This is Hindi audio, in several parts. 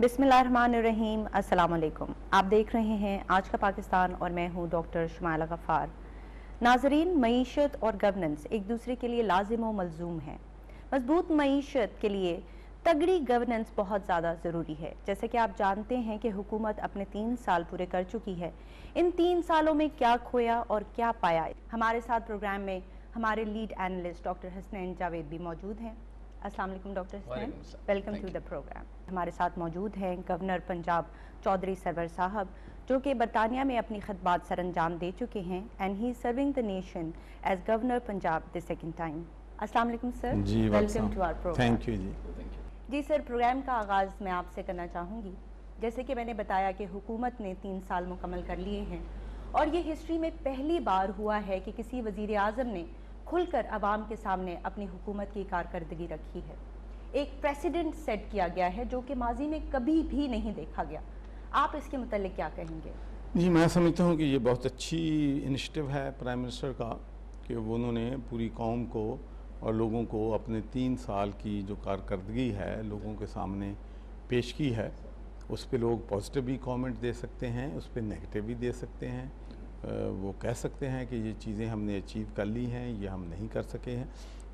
बिस्मिल्लाहिर्रहमानिर्रहीम, अस्सलाम वालेकुम। आप देख रहे हैं आज का पाकिस्तान और मैं हूं डॉक्टर शुमाइला गफ़ार। नाज़रीन, मईशत और गवर्नेंस एक दूसरे के लिए लाजिम व मलजूम है। मजबूत मईशत के लिए तगड़ी गवर्नेंस बहुत ज़्यादा ज़रूरी है। जैसे कि आप जानते हैं कि हुकूमत अपने 3 साल पूरे कर चुकी है। इन 3 सालों में क्या खोया और क्या पाया, हमारे साथ प्रोग्राम में हमारे lead analyst doctor Hasnain Javed भी मौजूद हैं। अस्सलाम वालेकुम doctor Hasnain, welcome to the programme. हमारे साथ मौजूद हैं गवर्नर पंजाब चौधरी सरवर साहब, जो कि बरतानिया में अपनी खिदमत सर अंजाम दे चुके हैं and he serving the nation as governor Punjab the second time. अस्सलाम वालेकुम sir, welcome to our programme. Thank you ji. जी सर, प्रोग्राम का आगाज़ मैं आपसे करना चाहूँगी। जैसे कि मैंने बताया कि हुकूमत ने 3 साल मुकम्मल कर लिए हैं और ये हिस्ट्री में पहली बार हुआ है कि किसी वज़ीर आज़म ने खुलकर आवाम के सामने अपनी हुकूमत की कारकर्दगी रखी है। एक प्रेसिडेंट सेट किया गया है जो कि माजी में कभी भी नहीं देखा गया। आप इसके मुताल्लिक क्या कहेंगे? जी, मैं समझता हूँ कि ये बहुत अच्छी इनिशिएटिव है प्राइम मिनिस्टर का कि उन्होंने पूरी कौम को और लोगों को अपने 3 साल की जो कारकर्दगी है लोगों के सामने पेश की है। उस पर लोग पॉजिटिव भी कमेंट दे सकते हैं, उस पर नेगेटिव भी दे सकते हैं। वो कह सकते हैं कि ये चीज़ें हमने अचीव कर ली हैं, ये हम नहीं कर सके हैं।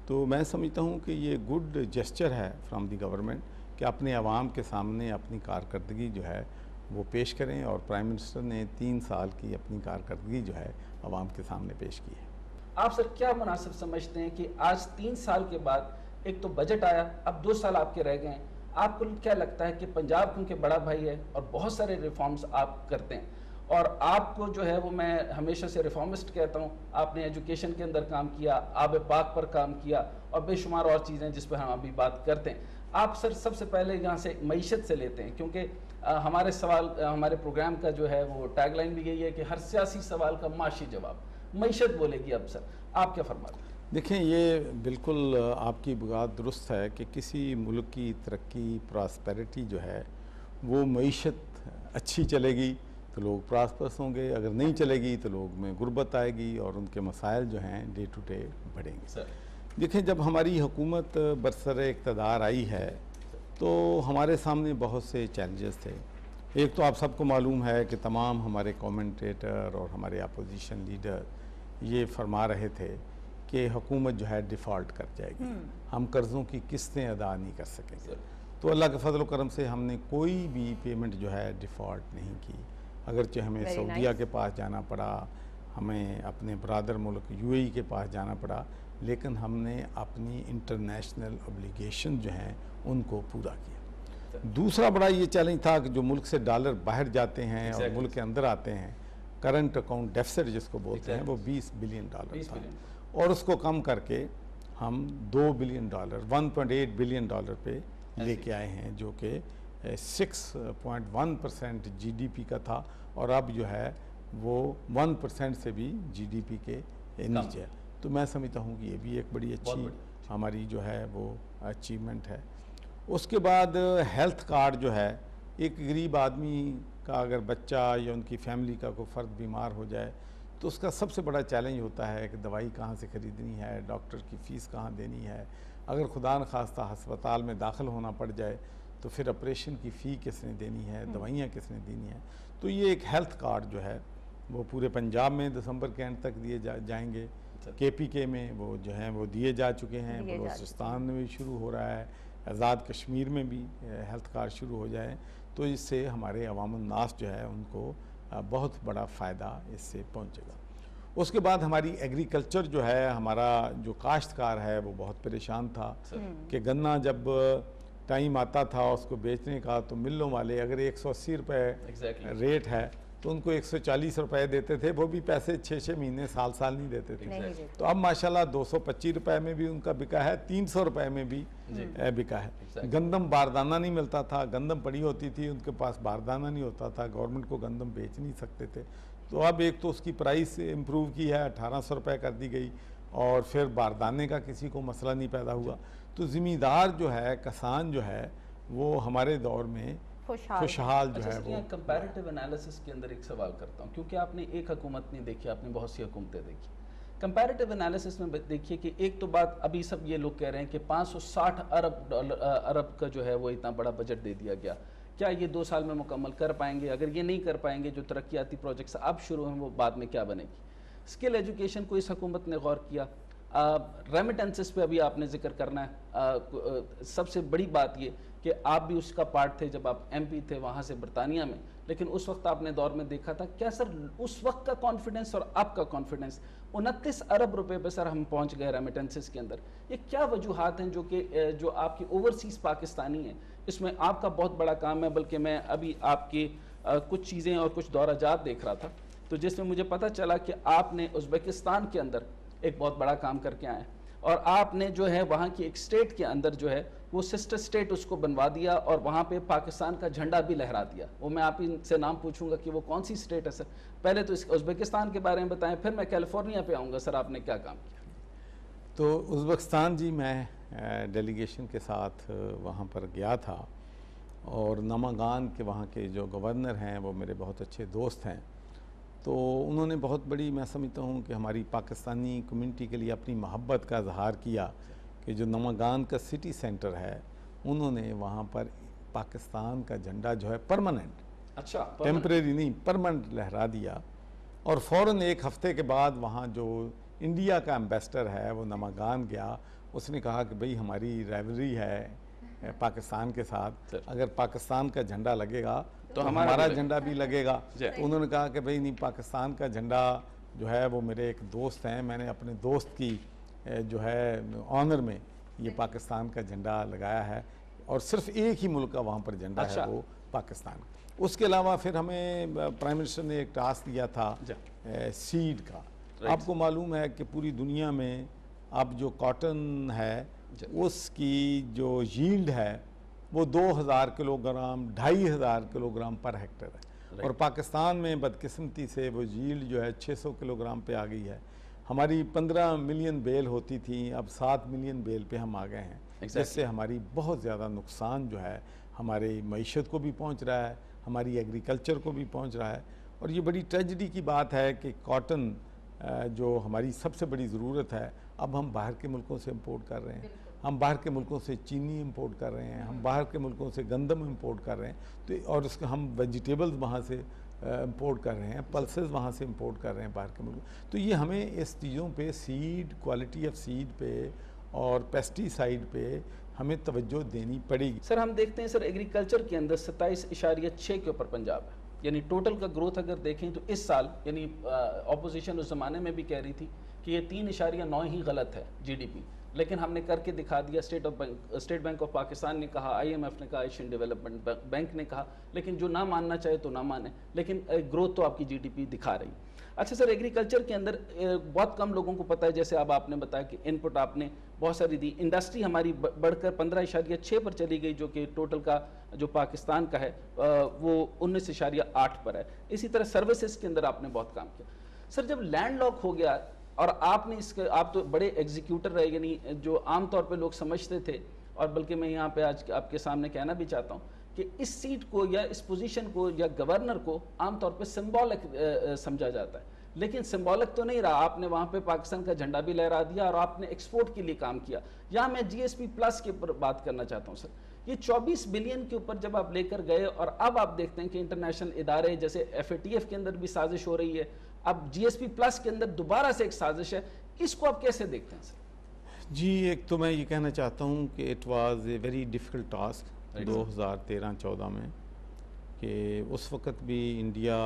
तो मैं समझता हूँ कि ये गुड जेस्चर है फ्रॉम दी गवर्नमेंट कि अपने आवाम के सामने अपनी कारकर्दगी जो है वो पेश करें, और प्राइम मिनिस्टर ने 3 साल की अपनी कारकर्दगी जो है आवाम के सामने पेश की है। आप सर क्या मुनासिब समझते हैं कि आज 3 साल के बाद एक तो बजट आया, अब 2 साल आपके रह गए हैं, आपको क्या लगता है कि पंजाब क्योंकि बड़ा भाई है और बहुत सारे रिफॉर्म्स आप करते हैं और आपको जो है वो मैं हमेशा से रिफॉर्मिस्ट कहता हूँ, आपने एजुकेशन के अंदर काम किया, आब पाक पर काम किया और बेशुमार और चीज़ें जिस पर हम अभी बात करते हैं। आप सर सबसे पहले यहाँ से मईशत से लेते हैं, क्योंकि हमारे सवाल हमारे प्रोग्राम का जो है वो टैगलाइन भी यही है कि हर सियासी सवाल का माशी जवाब मईशत बोलेगी। अब सर आप क्या फरमाते हैं? देखें, ये बिल्कुल आपकी बात दुरुस्त है कि किसी मुल्क की तरक्की प्रॉस्पेरिटी जो है वो मईशत अच्छी चलेगी तो लोग प्रॉस्पर्स होंगे, अगर नहीं चलेगी तो लोग में गुर्बत आएगी और उनके मसाइल जो हैं डे टू डे बढ़ेंगे। सर देखें, जब हमारी हुकूमत बरसर इक़्तिदार आई है तो हमारे सामने बहुत से चैलेंजेस थे। एक तो आप सबको मालूम है कि तमाम हमारे कमेंटेटर और हमारे अपोजिशन लीडर ये फरमा रहे थे कि हुकूमत जो है डिफ़ॉल्ट कर जाएगी, हम कर्ज़ों की किस्तें अदा नहीं कर सकेंगे। तो अल्लाह के फजल करम से हमने कोई भी पेमेंट जो है डिफ़ॉल्ट नहीं की, अगरचे हमें सऊदीया के पास जाना पड़ा, हमें अपने ब्रादर मुल्क यूएई के पास जाना पड़ा, लेकिन हमने अपनी इंटरनेशनल ऑब्लिगेशन जो हैं उनको पूरा किया। दूसरा बड़ा ये चैलेंज था कि जो मुल्क से डॉलर बाहर जाते हैं और मुल्क के अंदर आते हैं, करंट अकाउंट डेफिसिट जिसको बोलते हैं, वो $20 बिलियन था और उसको कम करके हम $2 बिलियन 1.8 बिलियन पे लेके आए हैं, जो कि 6.1% जीडीपी का था और अब जो है वो 1% से भी जीडीपी के नीचे है। तो मैं समझता हूँ कि ये भी एक बड़ी अच्छी हमारी जो है वो अचीवमेंट है। उसके बाद हेल्थ कार्ड जो है, एक गरीब आदमी का अगर बच्चा या उनकी फैमिली का कोई फ़र्द बीमार हो जाए तो उसका सबसे बड़ा चैलेंज होता है कि दवाई कहाँ से ख़रीदनी है, डॉक्टर की फ़ीस कहाँ देनी है, अगर खुदा न खास्ता हस्पताल में दाखिल होना पड़ जाए तो फिर ऑपरेशन की फ़ी किसने देनी है, दवाइयाँ किसने देनी है। तो ये एक हेल्थ कार्ड जो है वो पूरे पंजाब में दिसंबर के एंड तक दिए जाएंगे। केपीके में वो जो हैं वो दिए जा चुके हैं, बलूचिस्तान में भी शुरू हो रहा है, आज़ाद कश्मीर में भी हेल्थ कार्ड शुरू हो जाए तो इससे हमारे अवामुन नास जो है उनको बहुत बड़ा फ़ायदा इससे पहुँचेगा। उसके बाद हमारी एग्रीकल्चर जो है, हमारा जो काश्तकार है वो बहुत परेशान था कि गन्ना जब टाइम आता था उसको बेचने का तो मिलों वाले अगर 180 रुपये रेट है तो उनको 140 रुपये देते थे, वो भी पैसे 6-6 महीने साल नहीं देते थे। तो अब माशाल्लाह 225 रुपये में भी उनका बिका है, 300 रुपये में भी बिका है। गंदम बारदाना नहीं मिलता था, गंदम पड़ी होती थी, उनके पास बारदाना नहीं होता था, गवर्नमेंट को गंदम बेच नहीं सकते थे। तो अब एक तो उसकी प्राइस इम्प्रूव की है, 1800 रुपये कर दी गई और फिर बारदाने का किसी को मसला नहीं पैदा हुआ। तो ज़िम्मेदार जो है, किसान जो है, वो हमारे दौर में खुशहाल जो है वो। कंपैरेटिव एनालिसिस के अंदर एक सवाल करता हूँ, क्योंकि आपने एक हुकूमत नहीं देखी, आपने बहुत सी हुकूमतें देखी। कंपैरेटिव एनालिसिस में देखिए कि एक तो बात अभी सब ये लोग कह रहे हैं कि 560 अरब का जो है वो इतना बड़ा बजट दे दिया गया क्या ये 2 साल में मुकम्मल कर पाएंगे? अगर ये नहीं कर पाएंगे, जो तरक्याती प्रोजेक्ट्स अब शुरू हैं वो बाद में क्या बनेगी? स्किल एजुकेशन को इस हुकूमत ने गौर किया। रेमिटेंसेस पे अभी आपने जिक्र करना है। सबसे बड़ी बात ये कि आप भी उसका पार्ट थे जब आप MP थे वहाँ से बरतानिया में, लेकिन उस वक्त आपने दौर में देखा था। क्या सर उस वक्त का कॉन्फिडेंस और आपका कॉन्फिडेंस 29 अरब रुपए पे सर हम पहुँच गए रेमिटेंसेस के अंदर, ये क्या वजूहात हैं जो आपकी ओवरसीज़ पाकिस्तानी हैं? इसमें आपका बहुत बड़ा काम है। बल्कि मैं अभी आपकी कुछ चीज़ें और कुछ दौराजात देख रहा था, तो जिसमें मुझे पता चला कि आपने उज़्बेकिस्तान के अंदर एक बहुत बड़ा काम करके आए और आपने जो है वहाँ की एक स्टेट के अंदर जो है वो सिस्टर स्टेट उसको बनवा दिया और वहाँ पे पाकिस्तान का झंडा भी लहरा दिया। वो मैं आप इनसे नाम पूछूंगा कि वो कौन सी स्टेट है सर। पहले तो इस उज़्बेकिस्तान के बारे में बताएं, फिर मैं कैलिफोर्निया पे आऊँगा। सर आपने क्या काम किया? तो उज़्बेकिस्तान जी, मैं डेलीगेशन के साथ वहाँ पर गया था और नमागान के वहाँ के जो गवर्नर हैं वो मेरे बहुत अच्छे दोस्त हैं। तो उन्होंने बहुत बड़ी, मैं समझता हूँ कि हमारी पाकिस्तानी कम्युनिटी के लिए अपनी मोहब्बत का इजहार किया कि जो नमागान का सिटी सेंटर है उन्होंने वहाँ पर पाकिस्तान का झंडा जो है परमानेंट, अच्छा टेम्परेरी नहीं, परमानेंट लहरा दिया। और फ़ौरन एक हफ़्ते के बाद वहाँ जो इंडिया का एम्बेसडर है वो नमागान गया। उसने कहा कि भाई हमारी राइवलरी है पाकिस्तान के साथ, अगर पाकिस्तान का झंडा लगेगा तो हमारा झंडा भी लगेगा। तो उन्होंने कहा कि भाई नहीं, पाकिस्तान का झंडा जो है वो मेरे एक दोस्त हैं, मैंने अपने दोस्त की जो है ऑनर में ये पाकिस्तान का झंडा लगाया है और सिर्फ एक ही मुल्क का वहाँ पर झंडा है, वो पाकिस्तान। उसके अलावा फिर हमें प्राइम मिनिस्टर ने एक टास्क दिया था सीड का। आपको मालूम है कि पूरी दुनिया में अब जो कॉटन है उसकी जो यील्ड है वो 2000 किलोग्राम 2500 किलोग्राम पर हेक्टर है और पाकिस्तान में बदकिस्मती से वो यील्ड जो है 600 किलोग्राम पे आ गई है। हमारी 15 मिलियन बेल होती थी, अब 7 मिलियन बेल पे हम आ गए हैं। जिससे हमारी बहुत ज़्यादा नुकसान जो है हमारे मईशत को भी पहुंच रहा है, हमारी एग्रीकल्चर को भी पहुंच रहा है। और ये बड़ी ट्रेजिडी की बात है कि कॉटन जो हमारी सबसे बड़ी ज़रूरत है, अब हम बाहर के मुल्कों से इंपोर्ट कर रहे हैं। हम बाहर के मुल्कों से चीनी इंपोर्ट कर रहे हैं, हम बाहर के मुल्कों से गंदम इंपोर्ट कर रहे हैं, तो और उसका हम वेजिटेबल्स वहाँ से इंपोर्ट कर रहे हैं, पल्सेस वहाँ से इंपोर्ट कर रहे हैं बाहर के मुल्क। तो ये हमें इस चीज़ों पे, सीड, क्वालिटी ऑफ सीड पे और पेस्टिसाइड पे हमें तवज्जो देनी पड़ेगी। सर हम देखते हैं सर एग्रीकल्चर के अंदर 27.6 के ऊपर पंजाब है, यानी टोटल का ग्रोथ अगर देखें तो इस साल, यानी ऑपोजिशन उस ज़माने में भी कह रही थी कि ये 3.9 ही गलत है GDP, लेकिन हमने करके दिखा दिया। स्टेट बैंक ऑफ पाकिस्तान ने कहा, IMF ने कहा, एशियन डेवलपमेंट बैंक ने कहा, लेकिन जो ना मानना चाहे तो ना माने, लेकिन ग्रोथ तो आपकी GDP दिखा रही। अच्छा सर, एग्रीकल्चर के अंदर बहुत कम लोगों को पता है, जैसे अब आपने बताया कि इनपुट आपने बहुत सारी दी, इंडस्ट्री हमारी बढ़कर 15.6 पर चली गई, जो कि टोटल का जो पाकिस्तान का है वो 19.8 पर है। इसी तरह सर्विसेज के अंदर आपने बहुत काम किया। सर जब लैंडलॉक हो गया और आपने इसके, आप तो बड़े एग्जीक्यूटर रहे, यानी जो आमतौर पे लोग समझते थे, और बल्कि मैं यहाँ पे आज आपके सामने कहना भी चाहता हूँ कि इस सीट को या इस पोजीशन को या गवर्नर को आमतौर पे सिंबॉलिक समझा जाता है, लेकिन सिंबॉलिक तो नहीं रहा। आपने वहाँ पे पाकिस्तान का झंडा भी लहरा दिया और आपने एक्सपोर्ट के लिए काम किया। यहाँ मैं GSP प्लस के ऊपर बात करना चाहता हूँ सर। ये 24 बिलियन के ऊपर जब आप लेकर गए और अब आप देखते हैं कि इंटरनेशनल इदारे जैसे FATF के अंदर भी साजिश हो रही है, अब GSP प्लस के अंदर दोबारा से एक साजिश है, इसको आप कैसे देखते हैं सर? जी, एक तो मैं ये कहना चाहता हूँ कि it was a very difficult task 2013-14 में, कि उस वक़्त भी इंडिया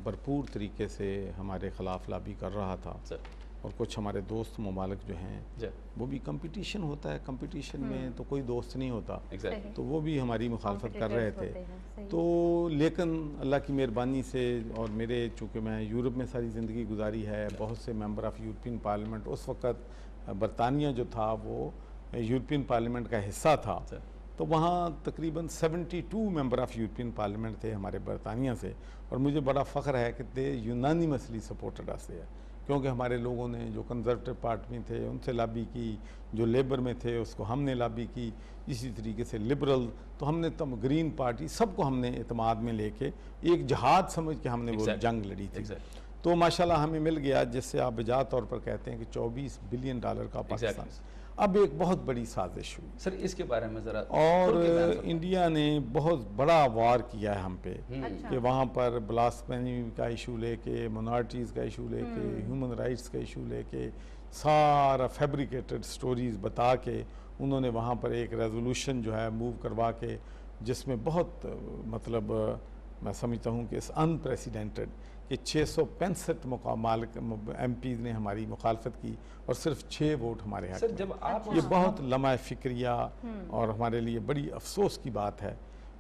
भरपूर तरीके से हमारे ख़िलाफ़ लॉबी कर रहा था और कुछ हमारे दोस्त ममालिक जो हैं वो भी, कंपटीशन होता है, कंपटीशन में तो कोई दोस्त नहीं होता, तो वो भी हमारी मुखालफत कर रहे थे। तो लेकिन अल्लाह की मेहरबानी से, और मेरे चूँकि मैं यूरोप में सारी ज़िंदगी गुजारी है, बहुत से मेंबर ऑफ़ यूरोपियन पार्लियामेंट, उस वक़्त बरतानिया जो था वो यूरोपियन पार्लियामेंट का हिस्सा था, तो वहाँ तकरीबन 72 मेंबर ऑफ़ यूरोपियन पार्लियामेंट थे हमारे बरतानिया से, और मुझे बड़ा फ़ख्र है कि दे यूनानिमसली सपोर्टेड अस है, क्योंकि हमारे लोगों ने जो कंजर्वेटिव पार्टी में थे उनसे लॉबी की, जो लेबर में थे उसको हमने लॉबी की, इसी तरीके से लिबरल, तो हमने तम ग्रीन पार्टी, सबको हमने एतमाद में लेके एक जहाद समझ के हमने वो जंग लड़ी थी। तो माशाल्लाह हमें मिल गया, जिससे आप बजा तौर पर कहते हैं कि $24 बिलियन का पाकिस्तान। अब एक बहुत बड़ी साजिश हुई सर इसके बारे में जरा और इंडिया ने बहुत बड़ा वार किया है हम पे अच्छा। कि वहाँ पर ब्लास्फेमी का इशू लेके, मिनॉरिटीज़ का इशू लेके, ह्यूमन राइट्स का इशू लेके, सारा फैब्रिकेटेड स्टोरीज बता के उन्होंने वहाँ पर एक रेजोल्यूशन जो है मूव करवा के, जिसमें बहुत मतलब मैं समझता हूँ कि इस अनप्रेसिडेंटेड कि 665 MPs ने हमारी मुखालफत की और सिर्फ 6 वोट हमारे हक सर में। जब आप ये बहुत लम्हा फिक्रिया और हमारे लिए बड़ी अफसोस की बात है।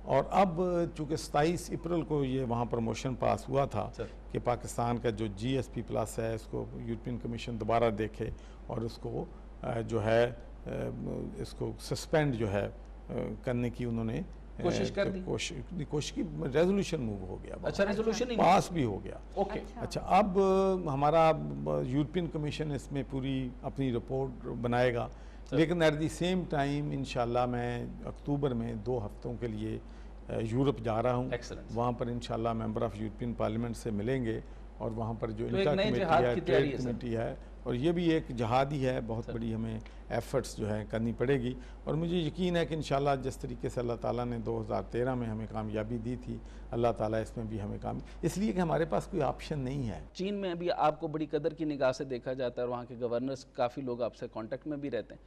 और अब चूँकि 27 अप्रैल को ये वहाँ पर मोशन पास हुआ था कि पाकिस्तान का जो GSP प्लस है इसको यूरोपियन कमीशन दोबारा देखे और उसको जो है इसको सस्पेंड जो है करने की उन्होंने कोशिश कर दी, कोशिश की, रेजोल्यूशन मूव हो गया। अच्छा रेजोल्यूशन पास भी हो गया। ओके अच्छा अब हमारा यूरोपियन कमीशन इसमें पूरी अपनी रिपोर्ट बनाएगा, लेकिन एट द सेम टाइम इंशाल्लाह मैं अक्टूबर में 2 हफ्तों के लिए यूरोप जा रहा हूँ। वहाँ पर इंशाल्लाह मेंबर ऑफ यूरोपियन पार्लियामेंट से मिलेंगे और वहाँ पर जो इनका कमेटी है, ट्रेड कमेटी है, और ये भी एक जहाद ही है, बहुत बड़ी हमें एफर्ट्स जो है करनी पड़ेगी। और मुझे यकीन है कि इंशाल्लाह जिस तरीके से अल्लाह ताला ने 2013 में हमें कामयाबी दी थी, अल्लाह ताला इसमें भी हमें इसलिए कि हमारे पास कोई ऑप्शन नहीं है। चीन में भी आपको बड़ी कदर की निगाह से देखा जाता है और वहाँ के गवर्नर्स काफ़ी लोग आपसे कांटेक्ट में भी रहते हैं।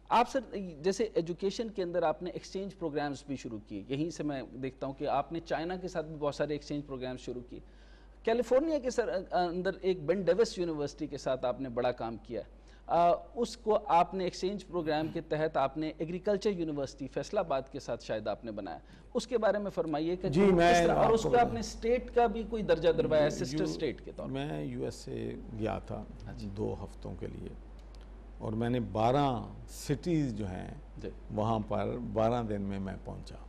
आप सर जैसे एजुकेशन के अंदर आपने एक्सचेंज प्रोग्राम्स भी शुरू किए, यहीं से मैं देखता हूँ कि आपने चाइना के साथ भी बहुत सारे एक्सचेंज प्रोग्राम्स शुरू किए। कैलिफोर्निया के सर अंदर एक बेन डेविस यूनिवर्सिटी के साथ आपने बड़ा काम किया है, उसको आपने एक्सचेंज प्रोग्राम के तहत आपने एग्रीकल्चर यूनिवर्सिटी फैसलाबाद के साथ शायद आपने बनाया, उसके बारे में फरमाइए कि जी मैं और उसको आपने स्टेट का भी कोई दर्जा दिलवाया, सिस्टर स्टेट के तौर पर। मैं USA गया था 2 हफ्तों के लिए और मैंने 12 सिटीज़ जो हैं वहाँ पर 12 दिन में मैं पहुँचा।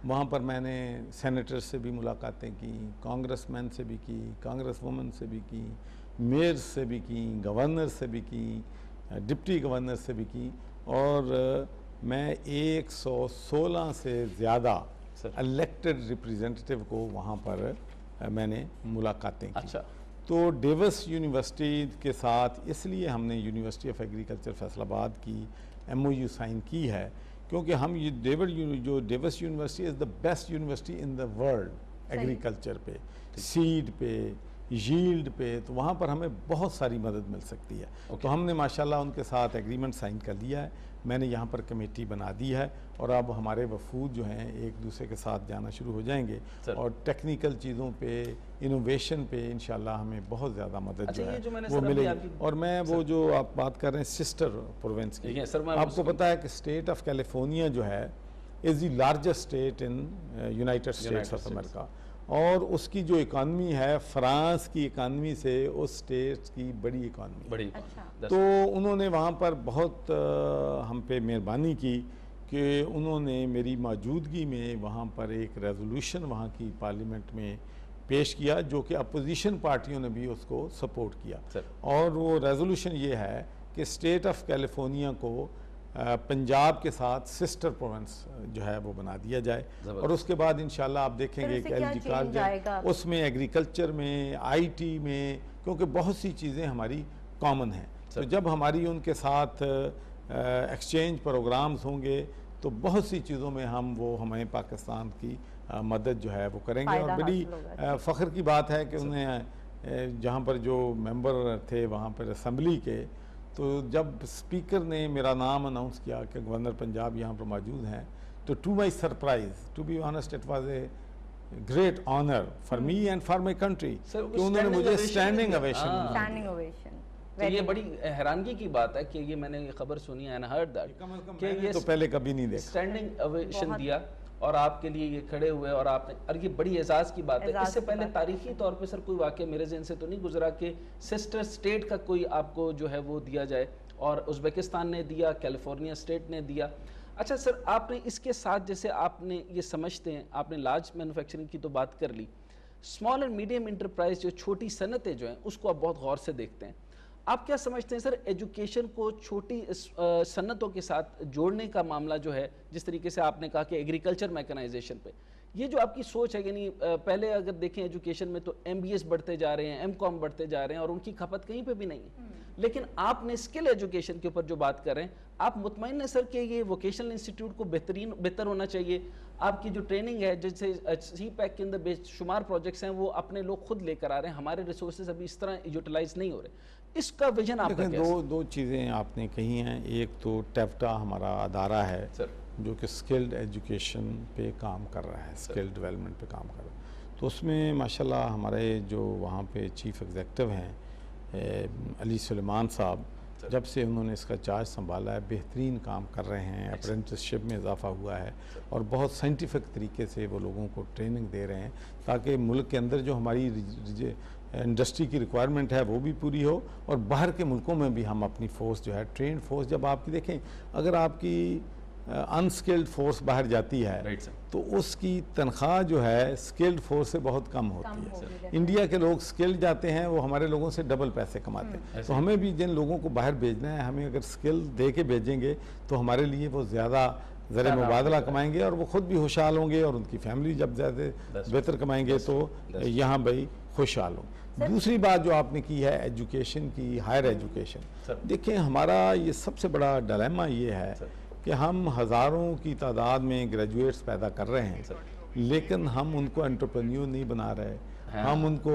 वहाँ पर मैंने सेनेटर से भी मुलाकातें की, कांग्रेसमैन से भी की, कांग्रेस वुमन से भी की, मेयर से भी की, गवर्नर से भी की, डिप्टी गवर्नर से भी की, और मैं 116 से ज़्यादा इलेक्टेड रिप्रेजेंटेटिव को वहाँ पर मैंने मुलाकातें की। अच्छा। तो डेविस यूनिवर्सिटी के साथ इसलिए हमने यूनिवर्सिटी ऑफ एग्रीकल्चर फैसलाबाद की MOU साइन की है क्योंकि हम ये Davis university is the best university in the world agriculture पे, सीड पे, यील्ड पे, तो वहाँ पर हमें बहुत सारी मदद मिल सकती है। तो हमने माशाल्लाह उनके साथ एग्रीमेंट साइन कर लिया है, मैंने यहाँ पर कमेटी बना दी है और अब हमारे वफूद जो हैं एक दूसरे के साथ जाना शुरू हो जाएंगे और टेक्निकल चीज़ों पे, इनोवेशन पे इंशाल्लाह हमें बहुत ज़्यादा मदद जो है वो मिलेगी। और मैं वो जो आप बात कर रहे हैं सिस्टर प्रोविंस की, आपको पता है कि स्टेट ऑफ कैलिफोर्निया जो है is the largest state in United states of America, और उसकी जो इकानमी है फ्रांस की इकानमी से उस स्टेट की बड़ी इकानमी। अच्छा। तो उन्होंने वहाँ पर बहुत हम पे मेहरबानी की कि उन्होंने मेरी मौजूदगी में वहाँ पर एक रेजोल्यूशन वहाँ की पार्लियामेंट में पेश किया जो कि अपोजिशन पार्टियों ने भी उसको सपोर्ट किया। और वो रेजोल्यूशन ये है कि स्टेट ऑफ कैलिफोर्निया को पंजाब के साथ सिस्टर प्रोविंस जो है वो बना दिया जाए और उसके बाद इंशाल्लाह आप देखेंगे कि LG कार्ड उसमें एग्रीकल्चर में, IT में, क्योंकि बहुत सी चीज़ें हमारी कॉमन हैं। तो जब हमारी उनके साथ एक्सचेंज प्रोग्राम्स होंगे तो बहुत सी चीज़ों में हमें पाकिस्तान की मदद जो है वो करेंगे। और बड़ी फ़ख्र की बात है कि उन्हें जहाँ पर जो मेंबर थे वहाँ पर असम्बली के, तो जब स्पीकर ने मेरा नाम अनाउंस किया कि गवर्नर पंजाब यहाँ पर मौजूद हैं, तो to my surprise, to be honest, it was a great honour for me and for my country कि उन्होंने मुझे स्टैंडिंग ओवेशन। तो ये बड़ी हैरानगी की बात है कि ये मैंने ये खबर सुनी है, हर्ड दैट कि ये तो पहले कभी नहीं देखा, स्टैंडिंग ओवेशन दिया और आपके लिए ये खड़े हुए और आपने, और ये बड़ी एजाज़ की बात है। इससे पहले तारीखी तौर पे सर कोई वाक़या मेरे ज़हन से तो नहीं गुजरा कि सिस्टर स्टेट का कोई आपको जो है वो दिया जाए, और उज़्बेकिस्तान ने दिया, कैलिफोर्निया स्टेट ने दिया। अच्छा सर, आपने इसके साथ जैसे आपने ये समझते हैं, आपने लार्ज मैन्युफैक्चरिंग की तो बात कर ली, स्मॉल एंड मीडियम इंटरप्राइज जो छोटी सनतें जो हैं उसको आप बहुत गौर से देखते हैं। आप क्या समझते हैं सर, एजुकेशन को छोटी सन्नतों के साथ जोड़ने का मामला जो है, जिस तरीके से आपने कहा कि एग्रीकल्चर मैकेनाइजेशन पे, ये जो आपकी सोच है, यानी पहले अगर देखें एजुकेशन में तो MBS बढ़ते जा रहे हैं, MCOM बढ़ते जा रहे हैं और उनकी खपत कहीं पे भी नहीं है, लेकिन आपने स्किल एजुकेशन के ऊपर जो बात कर रहे हैं, आप मुतमईन हैं सर कि ये वोकेशनल इंस्टीट्यूट को बेहतर होना चाहिए? आपकी जो ट्रेनिंग है, जैसे CPEC के अंदर बेशुमार प्रोजेक्ट्स हैं, वो अपने लोग खुद लेकर आ रहे हैं, हमारे रिसोर्सेज अभी इस तरह यूटिलाइज नहीं हो रहे, इसका विजन आपका क्या है? दो चीज़ें आपने कही हैं। एक तो टेफ्टा हमारा अदारा है सर, जो कि स्किल्ड एजुकेशन पे काम कर रहा है, स्किल डेवलपमेंट पे काम कर रहा है। तो उसमें माशाल्लाह हमारे जो वहाँ पे चीफ़ एग्जेक्टिव हैं अली सुलेमान साहब, जब से उन्होंने इसका चार्ज संभाला है बेहतरीन काम कर रहे हैं। अप्रेंटिसशिप में इजाफा हुआ है और बहुत साइंटिफिक तरीके से वो लोगों को ट्रेनिंग दे रहे हैं ताकि मुल्क के अंदर जो हमारी इंडस्ट्री की रिक्वायरमेंट है वो भी पूरी हो और बाहर के मुल्कों में भी हम अपनी फ़ोर्स जो है, ट्रेंड फोर्स, जब आपकी देखें अगर आपकी अनस्किल्ड फोर्स बाहर जाती है तो उसकी तनख्वाह जो है स्किल्ड फोर्स से बहुत कम होती है। इंडिया के लोग स्किल्ड जाते हैं, वो हमारे लोगों से डबल पैसे कमाते हैं। तो हमें भी जिन लोगों को बाहर भेजना है, हमें अगर स्किल दे के भेजेंगे तो हमारे लिए वो ज़्यादा ज़र मुबादला कमाएंगे और वो ख़ुद भी खुशहाल होंगे और उनकी फैमिली जब ज़्यादा बेहतर कमाएंगे तो यहाँ भाई खुशहाल हों। दूसरी बात जो आपने की है एजुकेशन की, हायर एजुकेशन, देखिए हमारा ये सबसे बड़ा डिलेमा ये है कि हम हज़ारों की तादाद में ग्रेजुएट्स पैदा कर रहे हैं लेकिन हम उनको एंटरप्रेन्योर नहीं बना रहे, हम उनको